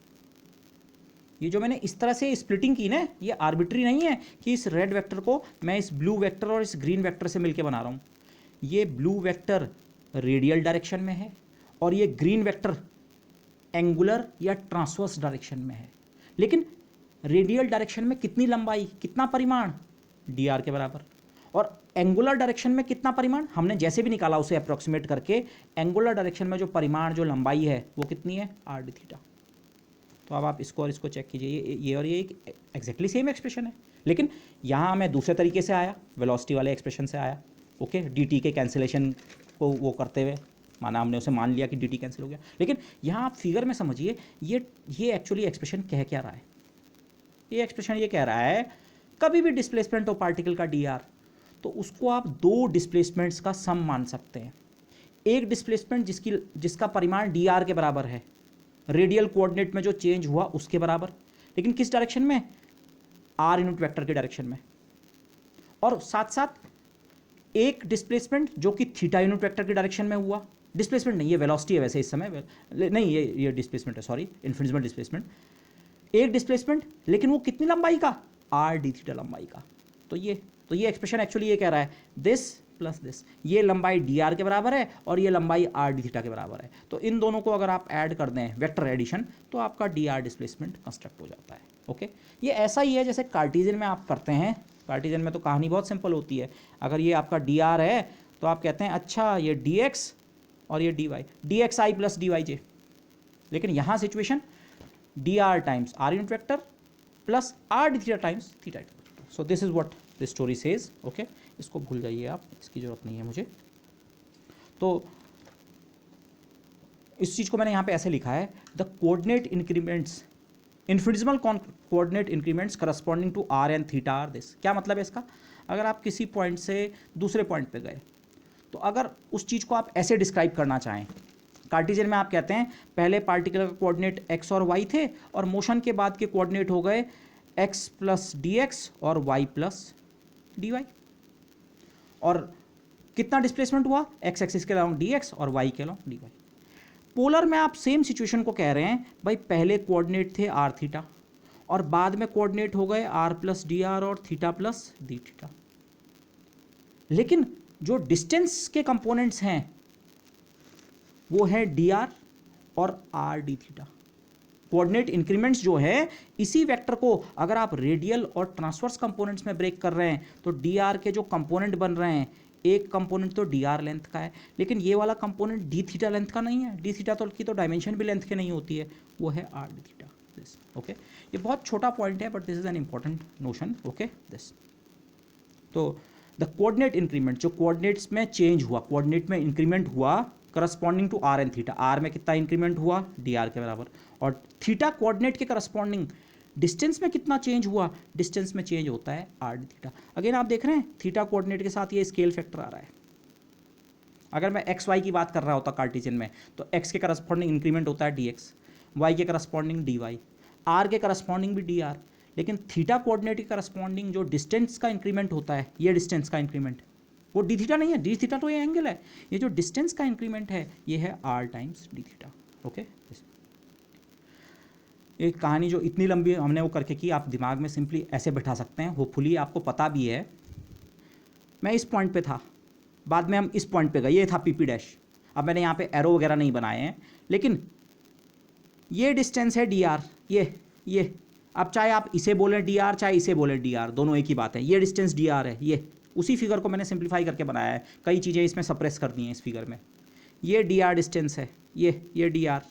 ये जो मैंने इस तरह से स्प्लिटिंग की ना, ये आर्बिट्री नहीं है कि इस रेड वेक्टर को मैं इस ब्लू वेक्टर और इस ग्रीन वेक्टर से मिलकर बना रहा हूँ। ये ब्लू वेक्टर रेडियल डायरेक्शन में है और ये ग्रीन वेक्टर एंगुलर या ट्रांसवर्स डायरेक्शन में है। लेकिन रेडियल डायरेक्शन में कितनी लंबाई, कितना परिमाण, डी आर के बराबर, और एंगुलर डायरेक्शन में कितना परिमाण, हमने जैसे भी निकाला उसे अप्रॉक्सीमेट करके, एंगुलर डायरेक्शन में जो परिमाण जो लंबाई है वो कितनी है आर डी थीटा। तो अब आप इसको और इसको चेक कीजिए, ये और ये एग्जैक्टली सेम एक्सप्रेशन है, लेकिन यहाँ मैं दूसरे तरीके से आया, वेलोसिटी वाले एक्सप्रेशन से आया, ओके, डी टी के कैंसिलेशन को वो करते हुए, माना हमने उसे मान लिया कि dt कैंसिल हो गया, लेकिन यहाँ आप फिगर में समझिए ये एक्चुअली एक्सप्रेशन कह क्या रहा है। ये एक्सप्रेशन ये कह रहा है कभी भी डिस्प्लेसमेंट ऑफ पार्टिकल का dr तो उसको आप दो डिस्प्लेसमेंट्स का सम मान सकते हैं। एक डिस्प्लेसमेंट जिसका परिमाण dr के बराबर है, रेडियल कोऑर्डिनेट में जो चेंज हुआ उसके बराबर, लेकिन किस डायरेक्शन में, r यूनिट वेक्टर के डायरेक्शन में। और साथ साथ एक डिस्प्लेसमेंट जो कि थीटा यूनिट वेक्टर के डायरेक्शन में हुआ, डिस्प्लेसमेंट नहीं, ये वेलोसिटी है वैसे इस समय, नहीं ये डिस्प्लेसमेंट है, सॉरी, इन्फिनिटेसिमल डिस्प्लेसमेंट। एक डिस्प्लेसमेंट लेकिन वो कितनी लंबाई का, r d थीटा लंबाई का। तो ये एक्सप्रेशन एक्चुअली ये कह रहा है दिस प्लस दिस, ये लंबाई dr के बराबर है और ये लंबाई r d थीटा के बराबर है। तो इन दोनों को अगर आप ऐड कर दें, वेक्टर एडिशन, तो आपका dr डिस्प्लेसमेंट कंस्ट्रक्ट हो जाता है। ओके, ये ऐसा ही है जैसे कार्टेशियन में आप करते हैं। कार्टेशियन में तो कहानी बहुत सिंपल होती है। अगर ये आपका dr है तो आप कहते हैं अच्छा ये dx और ये dy, dxi प्लस dyj। लेकिन यहाँ situation dr times r unit vector plus r d theta times theta. So this is what the story says. Okay, इसको भूल जाइए आप, इसकी जरूरत नहीं है मुझे। तो इस चीज़ को मैंने यहाँ पे ऐसे लिखा है, the coordinate increments, infinitesimal coordinate increments corresponding to r and theta are this. क्या मतलब है इसका, अगर आप किसी पॉइंट से दूसरे पॉइंट पे गए तो अगर उस चीज़ को आप ऐसे डिस्क्राइब करना चाहें, कार्टेशियन में आप कहते हैं पहले पार्टिकल का कोऑर्डिनेट x और y थे और मोशन के बाद के कोऑर्डिनेट हो गए x प्लस dx और y प्लस dy। और कितना डिस्प्लेसमेंट हुआ, x एक्सिस के अलाउंग dx और y के अलाउंग dy। पोलर में आप सेम सिचुएशन को कह रहे हैं, भाई पहले कोऑर्डिनेट थे r थीटा और बाद में कोऑर्डिनेट हो गए r प्लस dr और थीटा प्लस d थीटा। लेकिन जो डिस्टेंस के कंपोनेंट्स हैं वो है dr और r d theta. Coordinate increments जो है इसी वेक्टर को अगर आप रेडियल और ट्रांसवर्स कंपोनेंट्स में ब्रेक कर रहे हैं तो dr के जो कंपोनेंट बन रहे हैं, एक कंपोनेंट तो dr लेंथ का है लेकिन ये वाला कंपोनेंट d थीटा लेंथ का नहीं है। d थीटा तो की तो डायमेंशन भी लेंथ की नहीं होती है, वो है r d theta. This okay, ये बहुत छोटा पॉइंट है but this is an important notion. Okay, this तो द कोऑर्डिनेट इंक्रीमेंट, जो कोऑर्डिनेट्स में चेंज हुआ, कोऑर्डिनेट में इंक्रीमेंट हुआ corresponding to r and theta. r में कितना इंक्रीमेंट हुआ, dr के बराबर, और थीटा कोऑर्डिनेट के करस्पॉन्डिंग डिस्टेंस में कितना चेंज हुआ, डिस्टेंस में चेंज होता है r d थीटा। अगेन आप देख रहे हैं थीटा कोऑर्डिनेट के साथ ये स्केल फैक्टर आ रहा है। अगर मैं एक्स वाई की बात कर रहा होता कार्टेशियन में तो x के करस्पॉन्डिंग इंक्रीमेंट होता है dx, y के करस्पॉन्डिंग dy, r के करस्पॉन्डिंग भी dr, लेकिन थीटा कोऑर्डिनेट के करस्पॉन्डिंग जो डिस्टेंस का इंक्रीमेंट होता है, ये डिस्टेंस का इंक्रीमेंट, वो डी थीटा नहीं है, डी थीटा तो ये एंगल है, ये जो डिस्टेंस का इंक्रीमेंट है ये है r times D theta. Okay, ये कहानी जो इतनी लंबी हमने वो करके की, आप दिमाग में सिंपली ऐसे बैठा सकते हैं, होपफुली आपको पता भी है। मैं इस पॉइंट पे था, बाद में हम इस पॉइंट पे गए, ये था पीपी डैश। अब मैंने यहाँ पे एरो वगैरह नहीं बनाए हैं, लेकिन ये डिस्टेंस है डी आर, ये अब चाहे आप इसे बोलें डी आर चाहे इसे बोलें डी आर, दोनों एक ही बात है। ये डिस्टेंस डी आर है, ये उसी फिगर को मैंने सिंप्लीफाई करके बनाया है, कई चीज़ें इसमें सप्रेस कर दी हैं इस फिगर में। ये डी आर डिस्टेंस है, ये डी आर,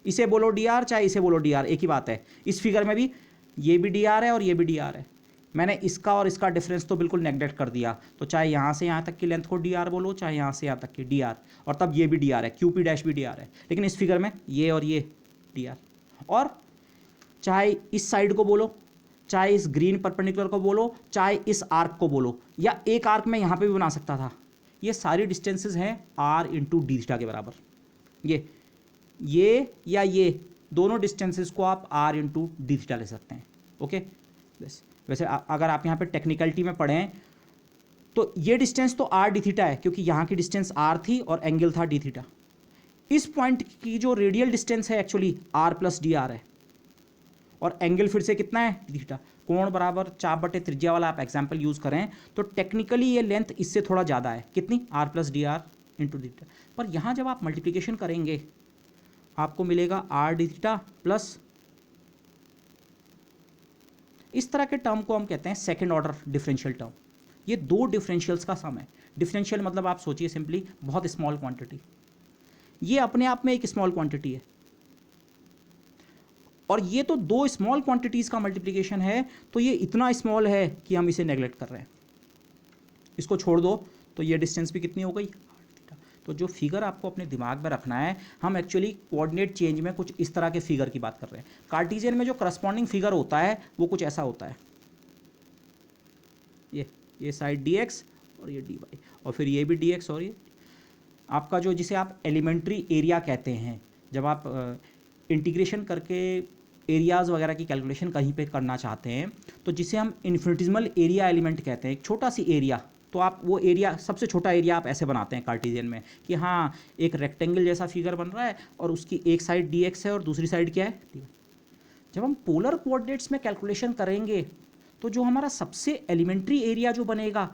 इसे बोलो डी आर चाहे इसे बोलो डी आर, एक ही बात है। इस फिगर में भी ये भी डी आर है और ये भी डी आर है। मैंने इसका और इसका डिफरेंस तो बिल्कुल नेगलेक्ट कर दिया, तो चाहे यहाँ से यहाँ तक की लेंथ को डी आर बोलो चाहे यहाँ से यहाँ तक की डी आर, और तब ये भी डी आर है, क्यू पी डैश भी डी आर है। लेकिन इस फिगर में ये और ये डी आर, और चाहे इस साइड को बोलो चाहे इस ग्रीन परपेंडिकुलर को बोलो चाहे इस आर्क को बोलो, या एक आर्क मैं यहाँ पे भी बना सकता था, ये सारी डिस्टेंसेस हैं आर इंटू डी थीटा के बराबर। ये या ये दोनों डिस्टेंसेस को आप आर इंटू डी थीटा ले सकते हैं। ओके, वैसे अगर आप यहाँ पे टेक्निकलिटी में पढ़ें तो ये डिस्टेंस तो आर डी थीटा है क्योंकि यहाँ की डिस्टेंस आर थी और एंगल था डी थीटा। इस पॉइंट की जो रेडियल डिस्टेंस है actually R plus D R है, और एंगल फिर से कितना है डी थीटा। कोण बराबर चाप बटे त्रिज्या वाला आप एग्जाम्पल यूज करें तो टेक्निकली ये लेंथ इससे थोड़ा ज़्यादा है, कितनी, R plus D R into D theta. पर यहाँ जब आप मल्टीप्लीकेशन करेंगे आपको मिलेगा आर डी थीटा प्लस, इस तरह के टर्म को हम कहते हैं सेकेंड ऑर्डर डिफरेंशियल टर्म। ये दो डिफरेंशियल्स का सम है। डिफरेंशियल मतलब आप सोचिए सिंपली बहुत स्मॉल क्वांटिटी, ये अपने आप में एक स्मॉल क्वांटिटी है, और ये तो दो स्मॉल क्वांटिटीज़ का मल्टीप्लिकेशन है, तो ये इतना स्मॉल है कि हम इसे नेगलेक्ट कर रहे हैं। इसको छोड़ दो तो ये डिस्टेंस भी कितनी हो गई, तो जो फिगर आपको अपने दिमाग में रखना है, हम एक्चुअली कोऑर्डिनेट चेंज में कुछ इस तरह के फिगर की बात कर रहे हैं। कार्टेशियन में जो करस्पॉन्डिंग फिगर होता है वो कुछ ऐसा होता है, ये साइड dx और ये dy, और फिर ये भी dx और ये आपका जो जिसे आप एलिमेंट्री एरिया कहते हैं, जब आप इंटीग्रेशन करके एरियाज़ वगैरह की कैलकुलेशन कहीं पे करना चाहते हैं, तो जिसे हम इन्फिनिटिसिमल एरिया एलिमेंट कहते हैं, एक छोटा सी एरिया, तो आप वो एरिया, सबसे छोटा एरिया आप ऐसे बनाते हैं कार्टेशियन में कि हाँ एक रेक्टेंगल जैसा फिगर बन रहा है और उसकी एक साइड dx है और दूसरी साइड क्या है dy। जब हम पोलर कोऑर्डिनेट्स में कैलकुलेशन करेंगे तो जो हमारा सबसे एलिमेंट्री एरिया जो बनेगा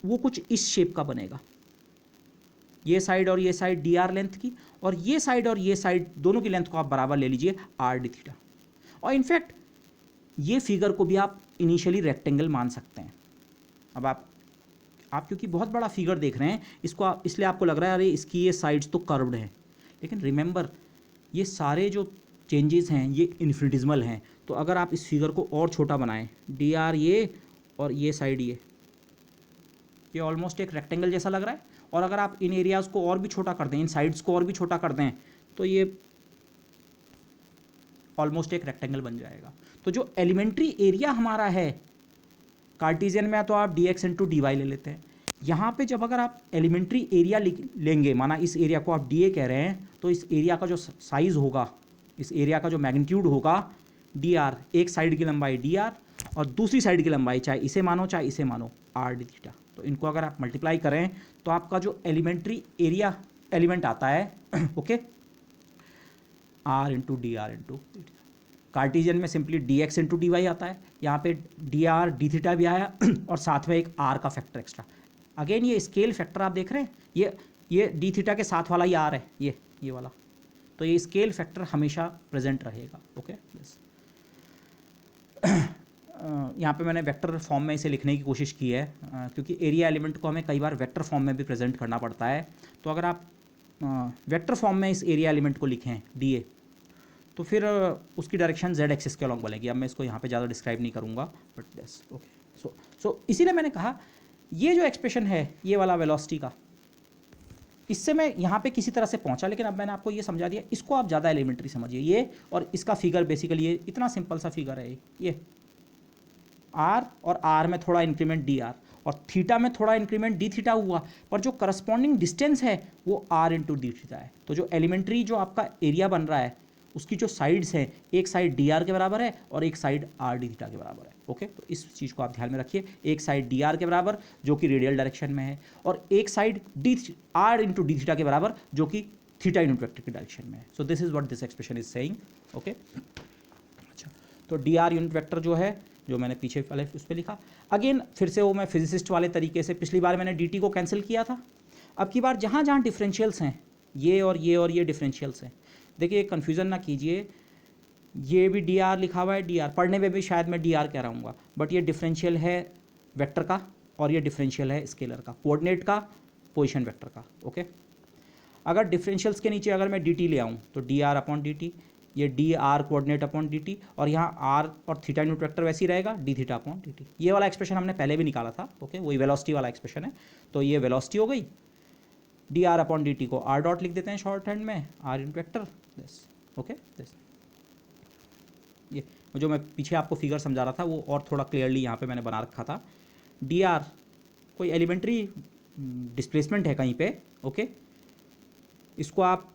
वो कुछ इस शेप का बनेगा, ये साइड और ये साइड dr लेंथ की, और ये साइड और ये साइड दोनों की लेंथ को आप बराबर ले लीजिए r d थीटा। और इनफैक्ट ये फिगर को भी आप इनिशियली रेक्टेंगल मान सकते हैं। अब आप क्योंकि बहुत बड़ा फिगर देख रहे हैं इसको, आप इसलिए आपको लग रहा है अरे इसकी ये साइड्स तो कर्व्ड हैं, लेकिन रिमेंबर ये सारे जो चेंजेस हैं ये इन्फिनिटिसिमल हैं। तो अगर आप इस फिगर को और छोटा बनाएं, dr ये और ये साइड ये ऑलमोस्ट एक रेक्टेंगल जैसा लग रहा है, और अगर आप इन एरियाज़ को और भी छोटा कर दें, इन साइड्स को और भी छोटा कर दें, तो ये ऑलमोस्ट एक रेक्टेंगल बन जाएगा। तो जो एलिमेंट्री एरिया हमारा है कार्टेशियन में, तो आप dx इंटू dy ले लेते हैं। यहाँ पे जब अगर आप एलिमेंट्री एरिया लेंगे, माना इस एरिया को आप dA कह रहे हैं, तो इस एरिया का जो साइज़ होगा, इस एरिया का जो मैग्नीट्यूड होगा dr, एक साइड की लंबाई dr और दूसरी साइड की लंबाई चाहे इसे मानो चाहे इसे मानो r d थीटा। तो इनको अगर आप मल्टीप्लाई करें तो आपका जो एलिमेंट्री एरिया एलिमेंट आता है okay, r into D R into Cartesian में simply dx into D Y आता है, यहाँ पे dr d थीटा भी आया और साथ में एक r का फैक्टर एक्स्ट्रा। अगेन ये स्केल फैक्टर आप देख रहे हैं, ये d थीटा के साथ वाला ये r है, ये वाला, तो ये स्केल फैक्टर हमेशा प्रेजेंट रहेगा। ओके यहाँ पे मैंने वेक्टर फॉर्म में इसे लिखने की कोशिश की है क्योंकि एरिया एलिमेंट को हमें कई बार वेक्टर फॉर्म में भी प्रेजेंट करना पड़ता है। तो अगर आप वेक्टर फॉर्म में इस एरिया एलिमेंट को लिखें dA, तो फिर उसकी डायरेक्शन z एक्सिस के अलॉन्ग बनेगी। अब मैं इसको यहाँ पे ज़्यादा डिस्क्राइब नहीं करूँगा, बट यस ओके। सो इसीलिए मैंने कहा ये जो एक्सप्रेशन है ये वाला वेलोसिटी का, इससे मैं यहाँ पे किसी तरह से पहुँचा, लेकिन अब मैंने आपको ये समझा दिया, इसको आप ज़्यादा एलिमेंट्री समझिए। ये और इसका फिगर बेसिकली ये इतना सिंपल सा फिगर है, ये r और r में थोड़ा इंक्रीमेंट dr और थीटा में थोड़ा इंक्रीमेंट d थीटा हुआ, पर जो करस्पॉन्डिंग डिस्टेंस है वो r इंटू डी थीटा है। तो जो एलिमेंट्री जो आपका एरिया बन रहा है उसकी जो साइड्स हैं, एक साइड dr के बराबर है और एक साइड r d थीटा के बराबर है। ओके, तो इस चीज़ को आप ध्यान में रखिए, एक साइड dr के बराबर जो कि रेडियल डायरेक्शन में है, और एक side r into D theta के बराबर जो कि थीटा यूनिट वेक्टर की डायरेक्शन में है। So this is what this expression is saying. Okay, अच्छा, तो dr यूनिट वेक्टर जो है, जो मैंने पीछे वाले उस पर लिखा, अगेन फिर से वो मैं फिजिसिस्ट वाले तरीके से, पिछली बार मैंने dt को कैंसिल किया था, अब की बार जहाँ जहाँ डिफरेंशियल्स हैं, ये और ये डिफरेंशियल्स हैं, देखिए कन्फ्यूज़न ना कीजिए, ये भी dr लिखा हुआ है, dr पढ़ने में भी शायद मैं dr कह रहा हूँ, बट ये डिफरेंशियल है वेक्टर का और ये डिफरेंशियल है स्केलर का, कोऑर्डिनेट का, पोजीशन वेक्टर का। ओके, अगर डिफरेंशियल्स के नीचे अगर मैं dt ले आऊँ तो dr अपॉन dt, ये dr कोऑर्डिनेट अपॉन dt, और यहाँ r और थीटा यूनिट वेक्टर वैसे ही रहेगा d थीटा अपॉन dt। ये वाला एक्सप्रेशन हमने पहले भी निकाला था। ओके, वही वेलोसिटी वाला एक्सप्रेशन है, तो ये वेलोसिटी हो गई, dr अपॉन dt को r डॉट लिख देते हैं शॉर्ट हैंड में, r unit vector this. Okay, this ये जो मैं पीछे आपको फिगर समझा रहा था वो और थोड़ा क्लियरली यहाँ पे मैंने बना रखा था। dr कोई एलिमेंट्री डिस्प्लेसमेंट है कहीं पे, ओके, इसको आप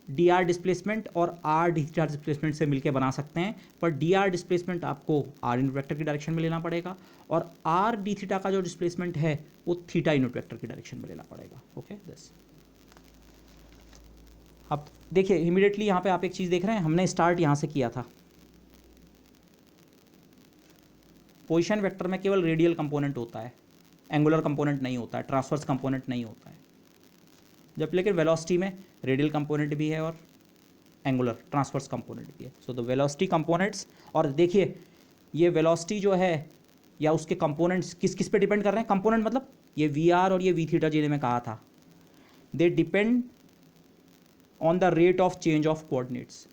dr डिस्प्लेसमेंट और r d थीटा डिस्प्लेसमेंट से मिलके बना सकते हैं, पर dr डिस्प्लेसमेंट आपको r यूनिट वेक्टर की डायरेक्शन में लेना पड़ेगा और r d थीटा का जो डिस्प्लेसमेंट है वो थीटा यूनिट वेक्टर की डायरेक्शन में लेना पड़ेगा। Okay, this. अब देखिए इमीडिएटली यहाँ पे आप एक चीज़ देख रहे हैं, हमने स्टार्ट यहाँ से किया था, पोजीशन वेक्टर में केवल रेडियल कंपोनेंट होता है, एंगुलर कंपोनेंट नहीं होता है, ट्रांसवर्स कंपोनेंट नहीं होता है, जब लेकिन वेलोसिटी में रेडियल कंपोनेंट भी है और एंगुलर ट्रांसवर्स कंपोनेंट भी है। सो द वेलोसिटी कंपोनेंट्स, और देखिए ये वेलोसिटी जो है या उसके कंपोनेंट्स किस किस पे डिपेंड कर रहे हैं, कंपोनेंट मतलब ये वी आर और ये वी थीटा जिन्हें मैं कहा था, they depend on the rate of change of coordinates.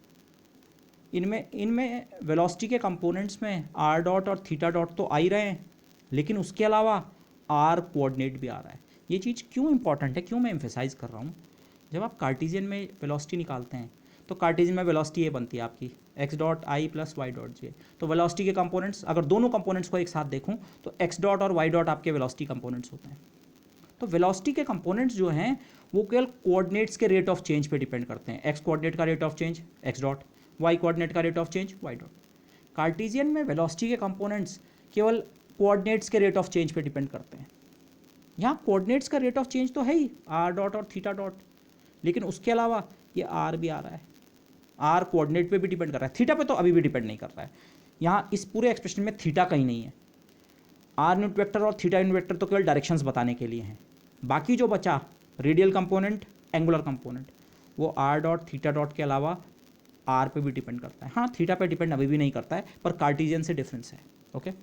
इनमें वेलोसिटी के कंपोनेंट्स में आर डॉट और थीटा डॉट तो आ ही रहे हैं, लेकिन उसके अलावा आर कोऑर्डिनेट भी आ रहा है। ये चीज़ क्यों इंपॉर्टेंट है, क्यों मैं एम्फेसाइज कर रहा हूँ? जब आप कार्टेशियन में वेलोसिटी निकालते हैं तो कार्टेशियन में वेलोसिटी ये बनती है आपकी X dot I plus Y dot J. तो वेलोसिटी के कंपोनेंट्स, अगर दोनों कंपोनेंट्स को एक साथ देखूं तो एक्स डॉट और वाई डॉट आपके वेलोसिटी कंपोनेंट्स होते हैं। तो वेलोसिटी के कंपोनेंट्स जो हैं वो केवल कोऑर्डिनेट्स के रेट ऑफ चेंज पे डिपेंड करते हैं। एक्स कोऑर्डिनेट का rate of change X dot, Y coordinate का rate of change Y dot. Cartesian में वेलोसिटी के कंपोनेंट्स केवल कोऑर्डिनेट्स के रेट ऑफ चेंज पे डिपेंड करते हैं। यहाँ कोऑर्डिनेट्स का रेट ऑफ चेंज तो है ही आर डॉट और थीटा डॉट, लेकिन उसके अलावा ये आर भी आ रहा है, आर कोऑर्डिनेट पे भी डिपेंड कर रहा है, थीटा पे तो अभी भी डिपेंड नहीं कर रहा है। यहाँ इस पूरे एक्सप्रेशन में थीटा कहीं नहीं है। आर यूनिट वेक्टर और थीटा यूनिट वेक्टर तो केवल डायरेक्शंस बताने के लिए हैं। बाकी जो बचा रेडियल कंपोनेंट, एंगुलर कंपोनेंट, वो आर डॉट थीटा डॉट के अलावा आर पे भी डिपेंड करता है। हाँ, थीटा पे डिपेंड अभी भी नहीं करता है, पर कार्टेशियन से डिफरेंस है। ओके,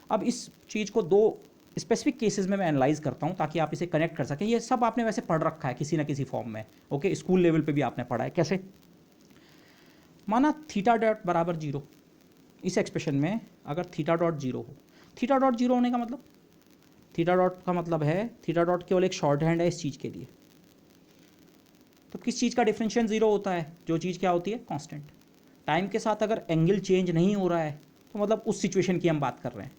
अब इस चीज़ को दो स्पेसिफिक केसेस में मैं एनालाइज करता हूँ ताकि आप इसे कनेक्ट कर सकें। ये सब आपने वैसे पढ़ रखा है किसी ना किसी फॉर्म में। ओके, स्कूल लेवल पे भी आपने पढ़ा है। कैसे? माना थीटा डॉट बराबर जीरो, इस एक्सप्रेशन में अगर थीटा डॉट जीरो हो, थीटा डॉट जीरो होने का मतलब, थीटा डॉट का मतलब है, थीटा डॉट केवल एक शॉर्ट हैंड है इस चीज़ के लिए। तो किस चीज़ का डिफरेंशिएशन जीरो होता है? जो चीज़ क्या होती है? कांस्टेंट। टाइम के साथ अगर एंगल चेंज नहीं हो रहा है तो मतलब उस सिचुएशन की हम बात कर रहे हैं।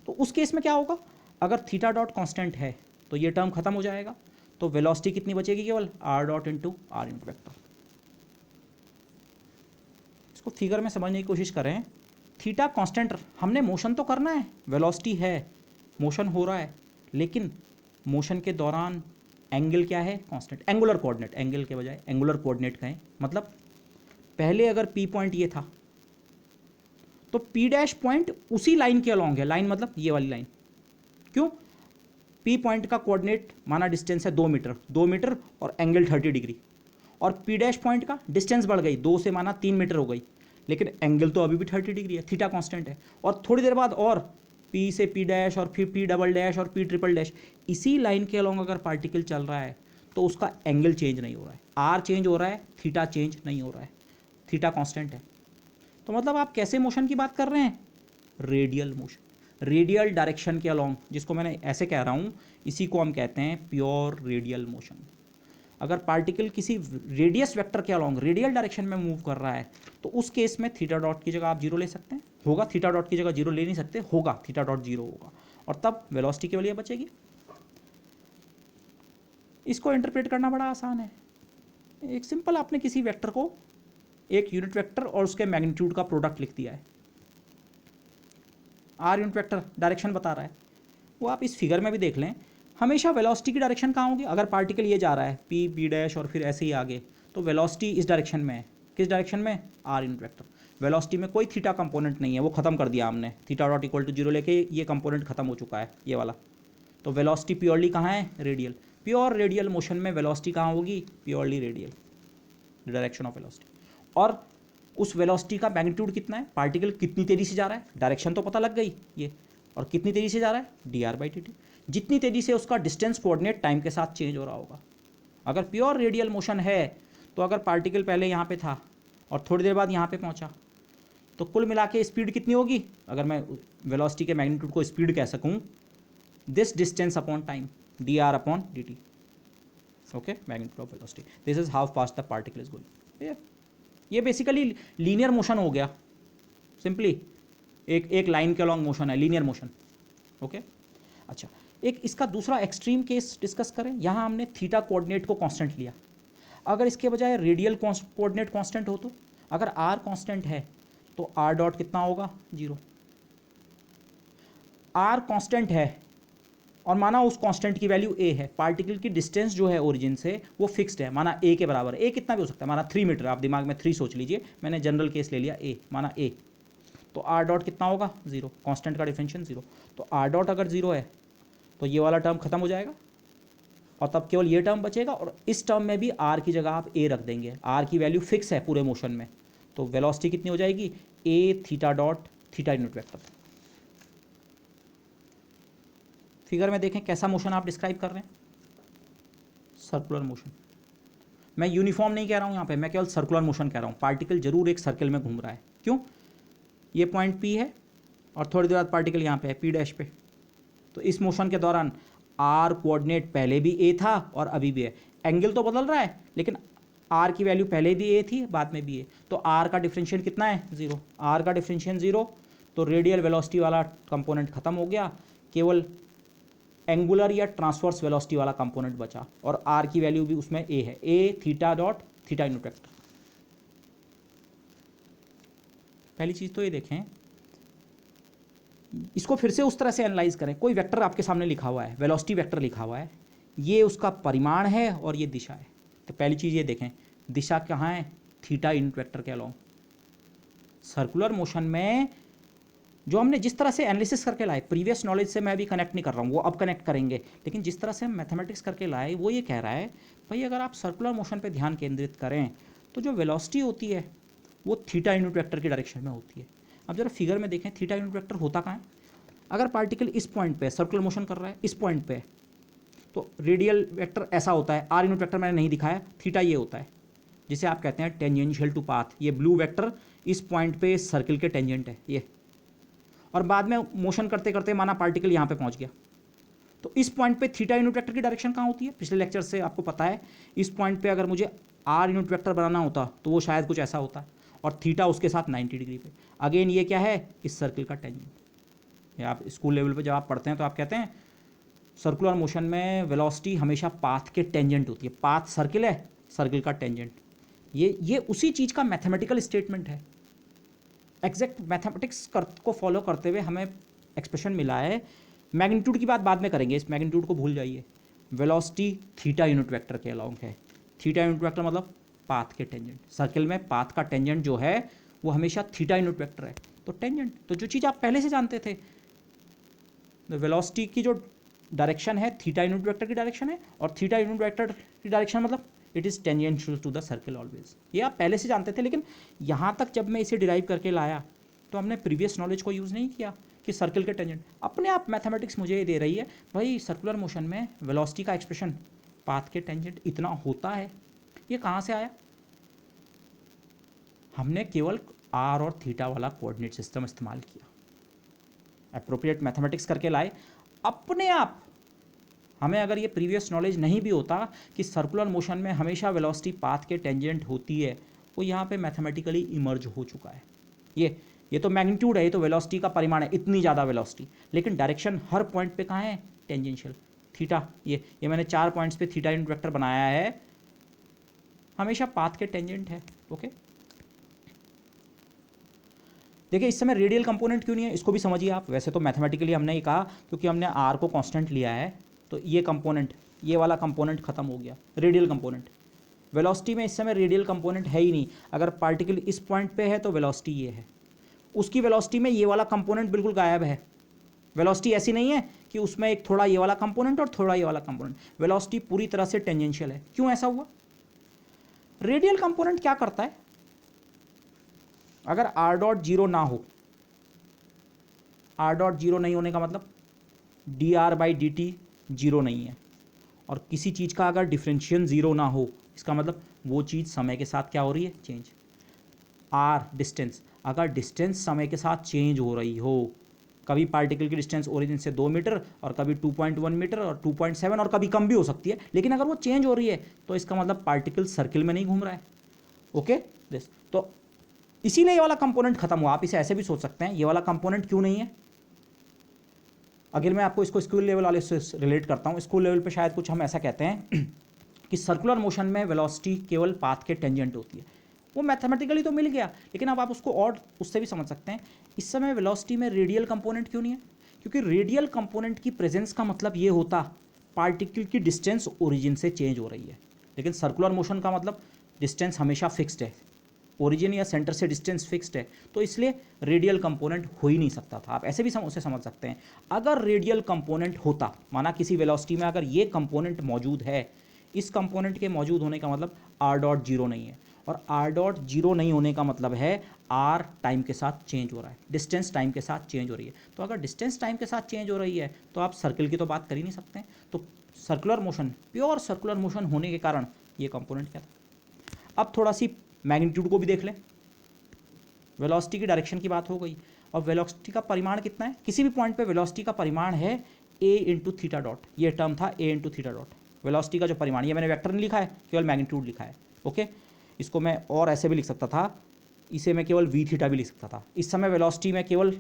तो उस केस में क्या होगा? अगर थीटा डॉट कांस्टेंट है तो ये टर्म खत्म हो जाएगा, तो वेलोसिटी कितनी बचेगी? केवल R dot into R unit vector. इसको फिगर में समझने की कोशिश करें। थीटा कांस्टेंट, हमने मोशन तो करना है, वेलोसिटी है, मोशन हो रहा है, लेकिन मोशन के दौरान एंगल क्या है? कांस्टेंट। एंगुलर कोऑर्डिनेट, एंगल के बजाय एंगुलर कोऑर्डिनेट कहें। मतलब पहले अगर पी पॉइंट ये था तो पी डैश पॉइंट उसी लाइन के अलॉन्ग है। लाइन मतलब ये वाली लाइन। क्यों? पी पॉइंट का कोऑर्डिनेट माना डिस्टेंस है 2 मीटर, 2 मीटर और एंगल 30 डिग्री, और पी डैश पॉइंट का डिस्टेंस बढ़ गई, 2 से माना 3 मीटर हो गई, लेकिन एंगल तो अभी भी 30 डिग्री है, थीटा कांस्टेंट है। और थोड़ी देर बाद और पी से पी डैश और फिर पी डबल डैश और पी ट्रिपल डैश, इसी लाइन के अलॉन्ग अगर पार्टिकल चल रहा है तो उसका एंगल चेंज नहीं हो रहा है, आर चेंज हो रहा है, थीटा चेंज नहीं हो रहा है, थीटा कांस्टेंट है। तो मतलब आप कैसे मोशन की बात कर रहे हैं? रेडियल मोशन, रेडियल डायरेक्शन के अलॉन्ग, जिसको मैंने ऐसे कह रहा हूँ, इसी को हम कहते हैं प्योर रेडियल मोशन। अगर पार्टिकल किसी रेडियस वेक्टर के अलॉन्ग रेडियल डायरेक्शन में मूव कर रहा है तो उस केस में थीटा डॉट की जगह आप जीरो ले सकते हैं। होगा, थीटा डॉट की जगह जीरो ले नहीं सकते, होगा थीटा डॉट जीरो होगा, और तब वेलोसिटी केवल ये बचेगी। इसको इंटरप्रेट करना बड़ा आसान है। एक सिंपल, आपने किसी वेक्टर को, एक यूनिट वेक्टर और उसके मैग्नीट्यूड का प्रोडक्ट लिख दिया है। आर यूनिट वेक्टर डायरेक्शन बता रहा है, वो आप इस फिगर में भी देख लें। हमेशा वेलोसिटी की डायरेक्शन कहाँ होगी? अगर पार्टिकल ये जा रहा है पी बी डैश और फिर ऐसे ही आगे, तो वेलोसिटी इस डायरेक्शन में है। किस डायरेक्शन में? R unit vector. वेलोसिटी में कोई थीटा कंपोनेंट नहीं है, वो खत्म कर दिया हमने, theta dot equal to zero लेके ये कंपोनेंट खत्म हो चुका है, ये वाला। तो वेलोसिटी प्योरली कहाँ है? रेडियल। प्योर रेडियल मोशन में वेलोसिटी कहाँ होगी? Purely radial, direction of velocity. और उस वेलोसिटी का मैग्नीट्यूड कितना है? पार्टिकल कितनी तेजी से जा रहा है, डायरेक्शन तो पता लग गई ये, और कितनी तेजी से जा रहा है? D are by t T. जितनी तेजी से उसका डिस्टेंस कोऑर्डिनेट टाइम के साथ चेंज हो रहा होगा। अगर प्योर रेडियल मोशन है तो अगर पार्टिकल पहले यहाँ पे था और थोड़ी देर बाद यहाँ पे पहुँचा, तो कुल मिला के स्पीड कितनी होगी? अगर मैं वेलोसिटी के मैग्नीट्यूड को स्पीड कह सकूँ, this distance upon time, D R upon D T. Okay, magnitude of velocity, this is how fast the particle is going. ये बेसिकली लीनियर मोशन हो गया, सिंपली एक लाइन के अलॉन्ग मोशन है, लीनियर मोशन। ओके, अच्छा, एक इसका दूसरा एक्सट्रीम केस डिस्कस करें। यहाँ हमने थीटा कोऑर्डिनेट को कांस्टेंट लिया, अगर इसके बजाय रेडियल कोऑर्डिनेट कांस्टेंट हो तो, अगर आर कांस्टेंट है तो आर डॉट कितना होगा? जीरो। आर कांस्टेंट है और माना उस कांस्टेंट की वैल्यू ए है, पार्टिकल की डिस्टेंस जो है ओरिजिन से वो फिक्स्ड है, माना ए के बराबर है। ए कितना भी हो सकता है, माना 3 मीटर, आप दिमाग में 3 सोच लीजिए, मैंने जनरल केस ले लिया ए, माना ए, तो आर डॉट कितना होगा? जीरो। कांस्टेंट का डिफरेंशियल जीरो, तो आर डॉट अगर जीरो है तो ये वाला टर्म खत्म हो जाएगा और तब केवल ये टर्म बचेगा, और इस टर्म में भी आर की जगह आप ए रख देंगे। आर की वैल्यू फिक्स है पूरे मोशन में, तो वेलोसिटी कितनी हो जाएगी? A theta dot theta unit vector. Figure में देखें कैसा मोशन आप डिस्क्राइब कर रहे हैं? Circular motion. मैं यूनिफॉर्म नहीं कह रहा हूँ यहाँ पे, मैं केवल सर्कुलर मोशन कह रहा हूँ। पार्टिकल जरूर एक सर्कल में घूम रहा है। क्यों? ये पॉइंट पी है और थोड़ी देर बाद पार्टिकल यहाँ पे है, पी डैश पे। तो इस मोशन के दौरान आर कोऑर्डिनेट पहले भी ए था और अभी भी है, एंगल तो बदल रहा है लेकिन आर की वैल्यू पहले भी ए थी बाद में भी ए, तो आर का डिफरेंशियल कितना है 0, आर का डिफरेंशियल 0, तो रेडियल वेलोसिटी वाला कंपोनेंट खत्म हो गया, केवल एंगुलर या ट्रांसवर्स वेलोसिटी वाला कंपोनेंट बचा और आर की वैल्यू भी उसमें ए है, A theta dot theta unit vector. पहली चीज़ तो ये देखें, इसको फिर से उस तरह से एनालाइज करें, कोई वेक्टर आपके सामने लिखा हुआ है, वेलोसिटी वेक्टर लिखा हुआ है, ये उसका परिमाण है और ये दिशा है, तो पहली चीज़ ये देखें दिशा कहाँ है, थीटा यूनिट वेक्टर के अलोंग। सर्कुलर मोशन में जो हमने जिस तरह से एनालिसिस करके लाए, प्रीवियस नॉलेज से मैं भी कनेक्ट नहीं कर रहा हूँ, वो अब कनेक्ट करेंगे, लेकिन जिस तरह से हम मैथमेटिक्स करके लाए वो ये कह रहा है भाई अगर आप सर्कुलर मोशन पे ध्यान केंद्रित करें तो जो वेलोसिटी होती है वो थीटा यूनिट वेक्टर की डायरेक्शन में होती है। अब जरा फिगर में देखें थीटा यूनिट वेक्टर होता कहाँ है, अगर पार्टिकल इस पॉइंट पे सर्कुलर मोशन कर रहा है इस पॉइंट पे, तो रेडियल वेक्टर ऐसा होता है, आर यूनिट वेक्टर मैंने नहीं दिखाया, थीटा ये होता है जिसे आप कहते हैं टेंजेंशियल टू पाथ, ये ब्लू वेक्टर इस पॉइंट पे सर्किल के टेंजेंट है ये, और बाद में मोशन करते करते माना पार्टिकल यहाँ पे पहुँच गया, तो इस पॉइंट पे थीटा यूनिट वेक्टर की डायरेक्शन कहाँ होती है, पिछले लेक्चर से आपको पता है, इस पॉइंट पे अगर मुझे आर यूनिट वेक्टर बनाना होता तो वो शायद कुछ ऐसा होता, और थीटा उसके साथ 90 डिग्री पे। अगेन ये क्या है, इस सर्किल का टेंजेंट, ये आप स्कूल लेवल पे जब आप पढ़ते हैं तो आप कहते हैं सर्कुलर मोशन में वेलोसिटी हमेशा पाथ के टेंजेंट होती है, पाथ सर्किल है, सर्किल का टेंजेंट, ये उसी चीज़ का मैथमेटिकल स्टेटमेंट है। एग्जैक्ट मैथमेटिक्स को फॉलो करते हुए हमें एक्सप्रेशन मिला है। मैग्नीट्यूड की बात बाद में करेंगे, इस मैग्नीट्यूड को भूल जाइए। वेलोसिटी थीटा यूनिट वेक्टर के अलोंग है, थीटा यूनिट वेक्टर मतलब पाथ के टेंजेंट, सर्किल में पाथ का टेंजेंट जो है वो हमेशा थीटा यूनिट वेक्टर है, तो टेंजेंट तो जो चीज़ आप पहले से जानते थे, वेलोसिटी की जो डायरेक्शन है थीटा यूनिट वेक्टर की डायरेक्शन है, और थीटा यूनिट वेक्टर की डायरेक्शन मतलब it is tangential to the circle always, ये आप पहले से जानते थे, लेकिन यहाँ तक जब मैं इसे डिराइव करके लाया तो हमने प्रीवियस नॉलेज को यूज़ नहीं किया कि सर्किल के टेंजेंट, अपने आप मैथमेटिक्स मुझे ये दे रही है भाई सर्कुलर मोशन में वेलोसिटी का एक्सप्रेशन पाथ के टेंजेंट इतना होता है, ये कहाँ से आया, हमने केवल आर और थीटा वाला कोऑर्डिनेट सिस्टम इस्तेमाल किया, एप्रोप्रिएट मैथमेटिक्स करके लाए अपने आप। हमें अगर ये प्रीवियस नॉलेज नहीं भी होता कि सर्कुलर मोशन में हमेशा वेलोसिटी पाथ के टेंजेंट होती है, वो यहाँ पे मैथमेटिकली इमर्ज हो चुका है। ये तो मैग्नीट्यूड है, ये तो वेलोसिटी का परिमाण है, इतनी ज़्यादा वेलोसिटी, लेकिन डायरेक्शन हर पॉइंट पे कहाँ है, टेंजेंशियल थीटा। ये मैंने 4 पॉइंट्स पे थीटा यूनिट वेक्टर बनाया है, हमेशा पाथ के टेंजेंट है। ओके, देखिए इस समय रेडियल कंपोनेंट क्यों नहीं है, इसको भी समझिए आप। वैसे तो मैथमेटिकली हमने ये कहा क्योंकि हमने आर को कांस्टेंट लिया है, तो ये कंपोनेंट, ये वाला कंपोनेंट खत्म हो गया, रेडियल कंपोनेंट। वेलोसिटी में इस समय रेडियल कंपोनेंट है ही नहीं, अगर पार्टिकल इस पॉइंट पे है तो वेलोसिटी ये है, उसकी वेलोसिटी में ये वाला कंपोनेंट बिल्कुल गायब है। वेलोसिटी ऐसी नहीं है कि उसमें एक थोड़ा ये वाला कंपोनेंट और थोड़ा ये वाला कंपोनेंट, वेलोसिटी पूरी तरह से टेंजेंशियल है। क्यों ऐसा हुआ, रेडियल कंपोनेंट क्या करता है, अगर आर डॉट जीरो ना हो, आर डॉट जीरो नहीं होने का मतलब D are by D T zero नहीं है, और किसी चीज़ का अगर डिफरेंशियल जीरो ना हो इसका मतलब वो चीज़ समय के साथ क्या हो रही है, चेंज। आर डिस्टेंस, अगर डिस्टेंस समय के साथ चेंज हो रही हो, कभी पार्टिकल की डिस्टेंस ओरिजिन से 2 मीटर और कभी 2.1 मीटर और 2.7 और कभी कम भी हो सकती है, लेकिन अगर वो चेंज हो रही है तो इसका मतलब पार्टिकल सर्किल में नहीं घूम रहा है। ओके दिस, तो इसीलिए ये वाला कंपोनेंट खत्म हुआ। आप इसे ऐसे भी सोच सकते हैं, ये वाला कंपोनेंट क्यों नहीं है। अगर मैं आपको इसको स्कूल लेवल वाले से रिलेट करता हूँ, स्कूल लेवल पे शायद कुछ हम ऐसा कहते हैं कि सर्कुलर मोशन में वेलोसिटी केवल पाथ के टेंजेंट होती है, वो मैथमेटिकली तो मिल गया, लेकिन अब आप उसको और उससे भी समझ सकते हैं। इस समय वेलोसिटी में रेडियल कंपोनेंट क्यों नहीं है, क्योंकि रेडियल कंपोनेंट की प्रेजेंस का मतलब ये होता पार्टिकल की डिस्टेंस ओरिजिन से चेंज हो रही है, लेकिन सर्कुलर मोशन का मतलब डिस्टेंस हमेशा फिक्स्ड है, ओरिजिन या सेंटर से डिस्टेंस फिक्स्ड है, तो इसलिए रेडियल कंपोनेंट हो ही नहीं सकता था। आप ऐसे भी उसे समझ सकते हैं, अगर रेडियल कंपोनेंट होता, माना किसी वेलोसिटी में अगर ये कंपोनेंट मौजूद है, इस कंपोनेंट के मौजूद होने का मतलब आर डॉट जीरो नहीं है, और आर डॉट जीरो नहीं होने का मतलब है आर टाइम के साथ चेंज हो रहा है, डिस्टेंस टाइम के साथ चेंज हो रही है। तो अगर डिस्टेंस टाइम के साथ चेंज हो रही है तो आप सर्किल की तो बात कर ही नहीं सकते। तो circular motion, pure circular motion होने के कारण ये कंपोनेंट क्या था। अब थोड़ा सी मैग्नीट्यूड को भी देख लें, वेलोसिटी की डायरेक्शन की बात हो गई, और वेलोसिटी का परिमाण कितना है, किसी भी पॉइंट पे वेलोसिटी का परिमाण है ए इंटू थीटा डॉट, ये टर्म था ए इंटू थीटा डॉट, वेलोसिटी का जो परिमाण, ये मैंने वेक्टर नहीं लिखा है, केवल मैग्नीट्यूड लिखा है। ओके, इसको मैं और ऐसे भी लिख सकता था, इसे मैं केवल वी थीटा भी लिख सकता था। इस समय वेलोसिटी में केवल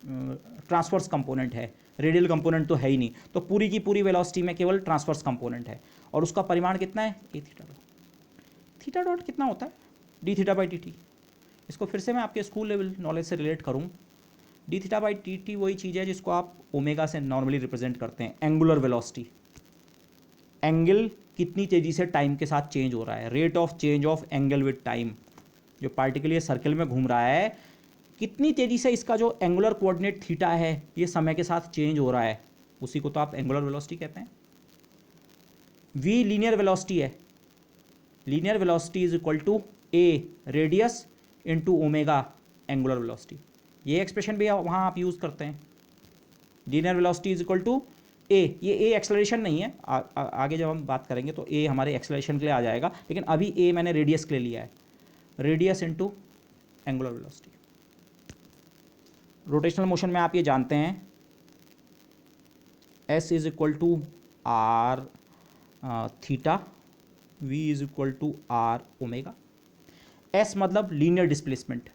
ट्रांसवर्स कंपोनेंट है, रेडियल कंपोनेंट तो है ही नहीं, तो पूरी की पूरी वेलोसिटी में केवल ट्रांसवर्स कंपोनेंट है, और उसका परिमाण कितना है, A theta dot. Theta dot कितना होता है, D theta by D T. इसको फिर से मैं आपके स्कूल लेवल नॉलेज से रिलेट करूँ, D theta by D T वही चीज़ है जिसको आप ओमेगा से नॉर्मली रिप्रेजेंट करते हैं, एंगुलर वेलोसिटी। एंगल कितनी तेज़ी से टाइम के साथ चेंज हो रहा है, rate of change of angle with time. जो पार्टिकल ये सर्कल में घूम रहा है, कितनी तेज़ी से इसका जो एंगुलर कोऑर्डिनेट थीटा है ये समय के साथ चेंज हो रहा है, उसी को तो आप एंगुलर वेलोसिटी कहते हैं। वी लीनियर वेलोसिटी है, linear velocity is equal to A radius into omega angular velocity. ये एक्सप्रेशन भी वहाँ आप यूज़ करते हैं, linear velocity is equal to A. ये ए एक्सेलरेशन नहीं है, आगे जब हम बात करेंगे तो ए हमारे एक्सेलरेशन के लिए आ जाएगा, लेकिन अभी ए मैंने रेडियस के लिए लिया है, radius into angular velocity. Rotational motion में आप ये जानते हैं S is equal to R theta, V is equal to R omega. S मतलब linear displacement,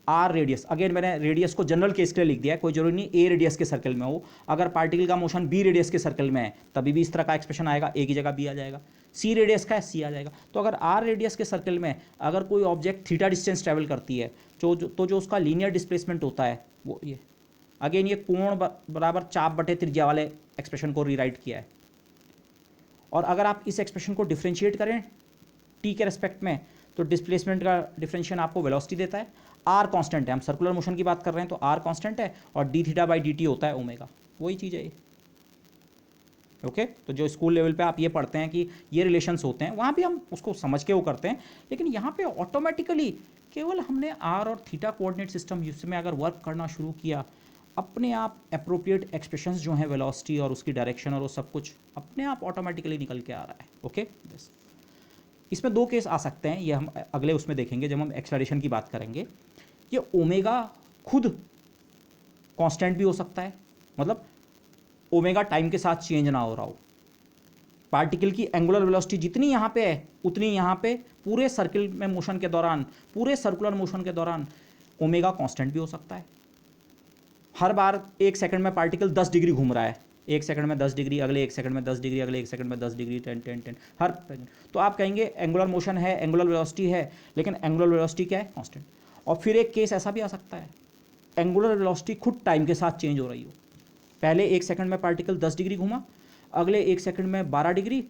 R radius, again मैंने रेडियस को जनरल केस के लिए लिख दिया है, कोई जरूरी नहीं ए रेडियस के सर्कल में हो। अगर पार्टिकल का मोशन बी रेडियस के सर्कल में है तभी भी इस तरह का एक्सप्रेशन आएगा, ए की जगह बी आ जाएगा। सी रेडियस का है, सी आ जाएगा। तो अगर आर रेडियस के सर्कल में अगर कोई ऑब्जेक्ट थीटा डिस्टेंस ट्रेवल करती है तो जो उसका लीनियर डिस्प्लेसमेंट होता है वो ये, अगेन ये कोण बराबर चाप बटे त्रिज्या वाले एक्सप्रेशन को रीराइट किया है। और अगर आप इस एक्सप्रेशन को डिफ्रेंशिएट करें टी के रेस्पेक्ट में, तो डिस्प्लेसमेंट का डिफरेंशिएशन आपको वेलोसिटी देता है। आर कांस्टेंट है, हम सर्कुलर मोशन की बात कर रहे हैं तो आर कांस्टेंट है, और D theta by D T होता है ओमेगा, वही चीज़ है ये। ओके, तो जो स्कूल लेवल पे आप ये पढ़ते हैं कि ये रिलेशंस होते हैं, वहाँ भी हम उसको समझ के वो करते हैं, लेकिन यहाँ पे ऑटोमेटिकली केवल हमने आर और थीटा कोऑर्डिनेट सिस्टम इसमें अगर वर्क करना शुरू किया, अपने आप अप्रोप्रिएट एक्सप्रेशंस जो हैं वेलोसिटी और उसकी डायरेक्शन और वो सब कुछ अपने आप ऑटोमेटिकली निकल के आ रहा है। ओके, बस इसमें दो केस आ सकते हैं, ये हम अगले उसमें देखेंगे जब हम एक्सेलरेशन की बात करेंगे। ये ओमेगा खुद कांस्टेंट भी हो सकता है, मतलब ओमेगा टाइम के साथ चेंज ना हो रहा हो, पार्टिकल की एंगुलर वेलोसिटी जितनी यहाँ पे है उतनी यहाँ पे पूरे सर्किल में मोशन के दौरान, पूरे सर्कुलर मोशन के दौरान ओमेगा कांस्टेंट भी हो सकता है। हर बार एक सेकंड में पार्टिकल 10 डिग्री घूम रहा है, एक सेकंड में 10 डिग्री, अगले एक सेकंड में 10 डिग्री, अगले एक सेकंड में 10 डिग्री, 10 10 10 हर, तो आप कहेंगे एंगुलर मोशन है, एंगुलर वेलोसिटी है, लेकिन एंगुलर वेलोसिटी क्या है, कांस्टेंट। और फिर एक केस ऐसा भी आ सकता है, एंगुलर वेलोसिटी खुद टाइम के साथ चेंज हो रही हो, पहले एक सेकंड में पार्टिकल 10 डिग्री घूमा, अगले एक सेकंड में 12 डिग्री,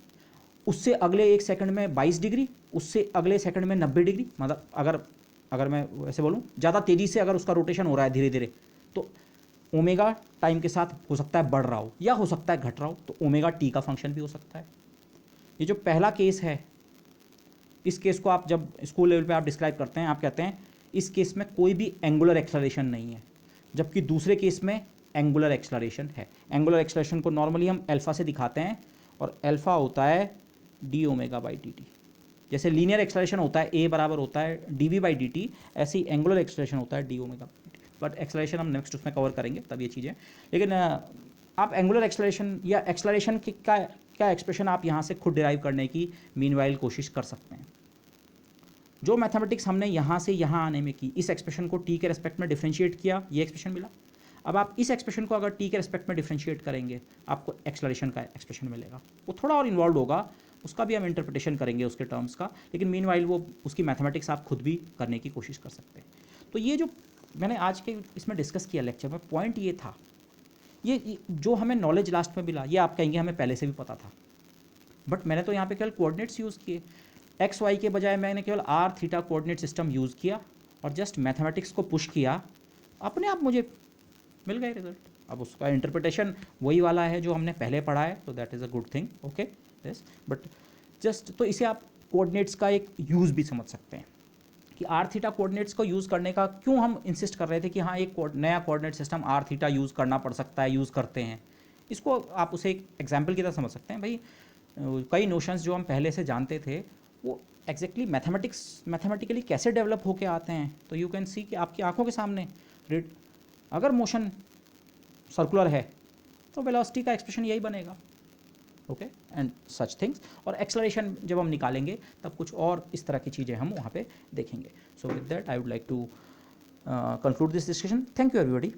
उससे अगले एक सेकंड में 22 डिग्री, उससे अगले सेकंड में 90 डिग्री। मतलब अगर मैं वैसे बोलूँ, ज़्यादा तेज़ी से अगर उसका रोटेशन हो रहा है धीरे धीरे, तो ओमेगा टाइम के साथ हो सकता है बढ़ रहा हो या हो सकता है घट रहा हो, तो ओमेगा टी का फंक्शन भी हो सकता है। ये जो पहला केस है, इस केस को आप जब स्कूल लेवल पे आप डिस्क्राइब करते हैं, आप कहते हैं इस केस में कोई भी एंगुलर एक्सेलरेशन नहीं है, जबकि दूसरे केस में एंगुलर एक्सेलरेशन है। एंगुलर एक्सेलरेशन को नॉर्मली हम अल्फा से दिखाते हैं, और अल्फा होता है D omega by D T. जैसे लीनियर एक्सेलरेशन होता है ए बराबर होता है D V by D T, ऐसे ही एंगुलर एक्सेलरेशन होता है D omega by D T. But acceleration हम नेक्स्ट उसमें कवर करेंगे तब ये चीज़ें, लेकिन आप एंगुलर एक्सेलरेशन या एक्सेलरेशन की क्या एक्सप्रेशन आप यहाँ से खुद डिराइव करने की मीनवाइल कोशिश कर सकते हैं। जो मैथमेटिक्स हमने यहाँ से यहाँ आने में की, इस एक्सप्रेशन को टी के रेस्पेक्ट में डिफ्रेंशिएट किया, ये एक्सप्रेशन मिला। अब आप इस एक्सप्रेशन को अगर टी के रेस्पेक्ट में डिफ्रेंशिएट करेंगे, आपको एक्सेलरेशन का एक्सप्रेशन मिलेगा। वो थोड़ा और इन्वॉल्व होगा, उसका भी हम इंटरप्रिटेशन करेंगे उसके टर्म्स का, लेकिन मीनवाइल वो उसकी मैथमेटिक्स आप खुद भी करने की कोशिश कर सकते हैं। तो ये जो मैंने आज के इसमें डिस्कस किया लेक्चर में, पॉइंट ये था, ये जो हमें नॉलेज लास्ट में मिला, ये आप कहेंगे हमें पहले से भी पता था, बट मैंने तो यहाँ पे केवल कोऑर्डिनेट्स यूज़ किए, एक्स वाई के बजाय मैंने केवल R theta coordinate system use किया और जस्ट मैथमेटिक्स को पुश किया, अपने आप मुझे मिल गए रिजल्ट। अब उसका इंटरप्रिटेशन वही वाला है जो हमने पहले पढ़ा है, तो that is a good thing. Okay, yes, but just तो इसे आप कोऑर्डिनेट्स का एक यूज़ भी समझ सकते हैं कि आर थीटा कोऑर्डिनेट्स को यूज़ करने का क्यों हम इंसिस्ट कर रहे थे कि हाँ एक नया coordinate system R theta use करना पड़ सकता है, यूज़ करते हैं। इसको आप उसे एक एग्जाम्पल की तरह समझ सकते हैं। भाई कई नोशंस जो हम पहले से जानते थे वो एग्जैक्टली मैथमेटिकली कैसे डेवलप होके आते हैं, तो यू कैन सी कि आपकी आंखों के सामने अगर मोशन सर्कुलर है तो वेलोसिटी का एक्सप्रेशन यही बनेगा, ओके, एंड सच थिंग्स। और एक्सेलरेशन जब हम निकालेंगे तब कुछ और इस तरह की चीज़ें हम वहाँ पे देखेंगे। So with that I would like to conclude this discussion. Thank you everybody.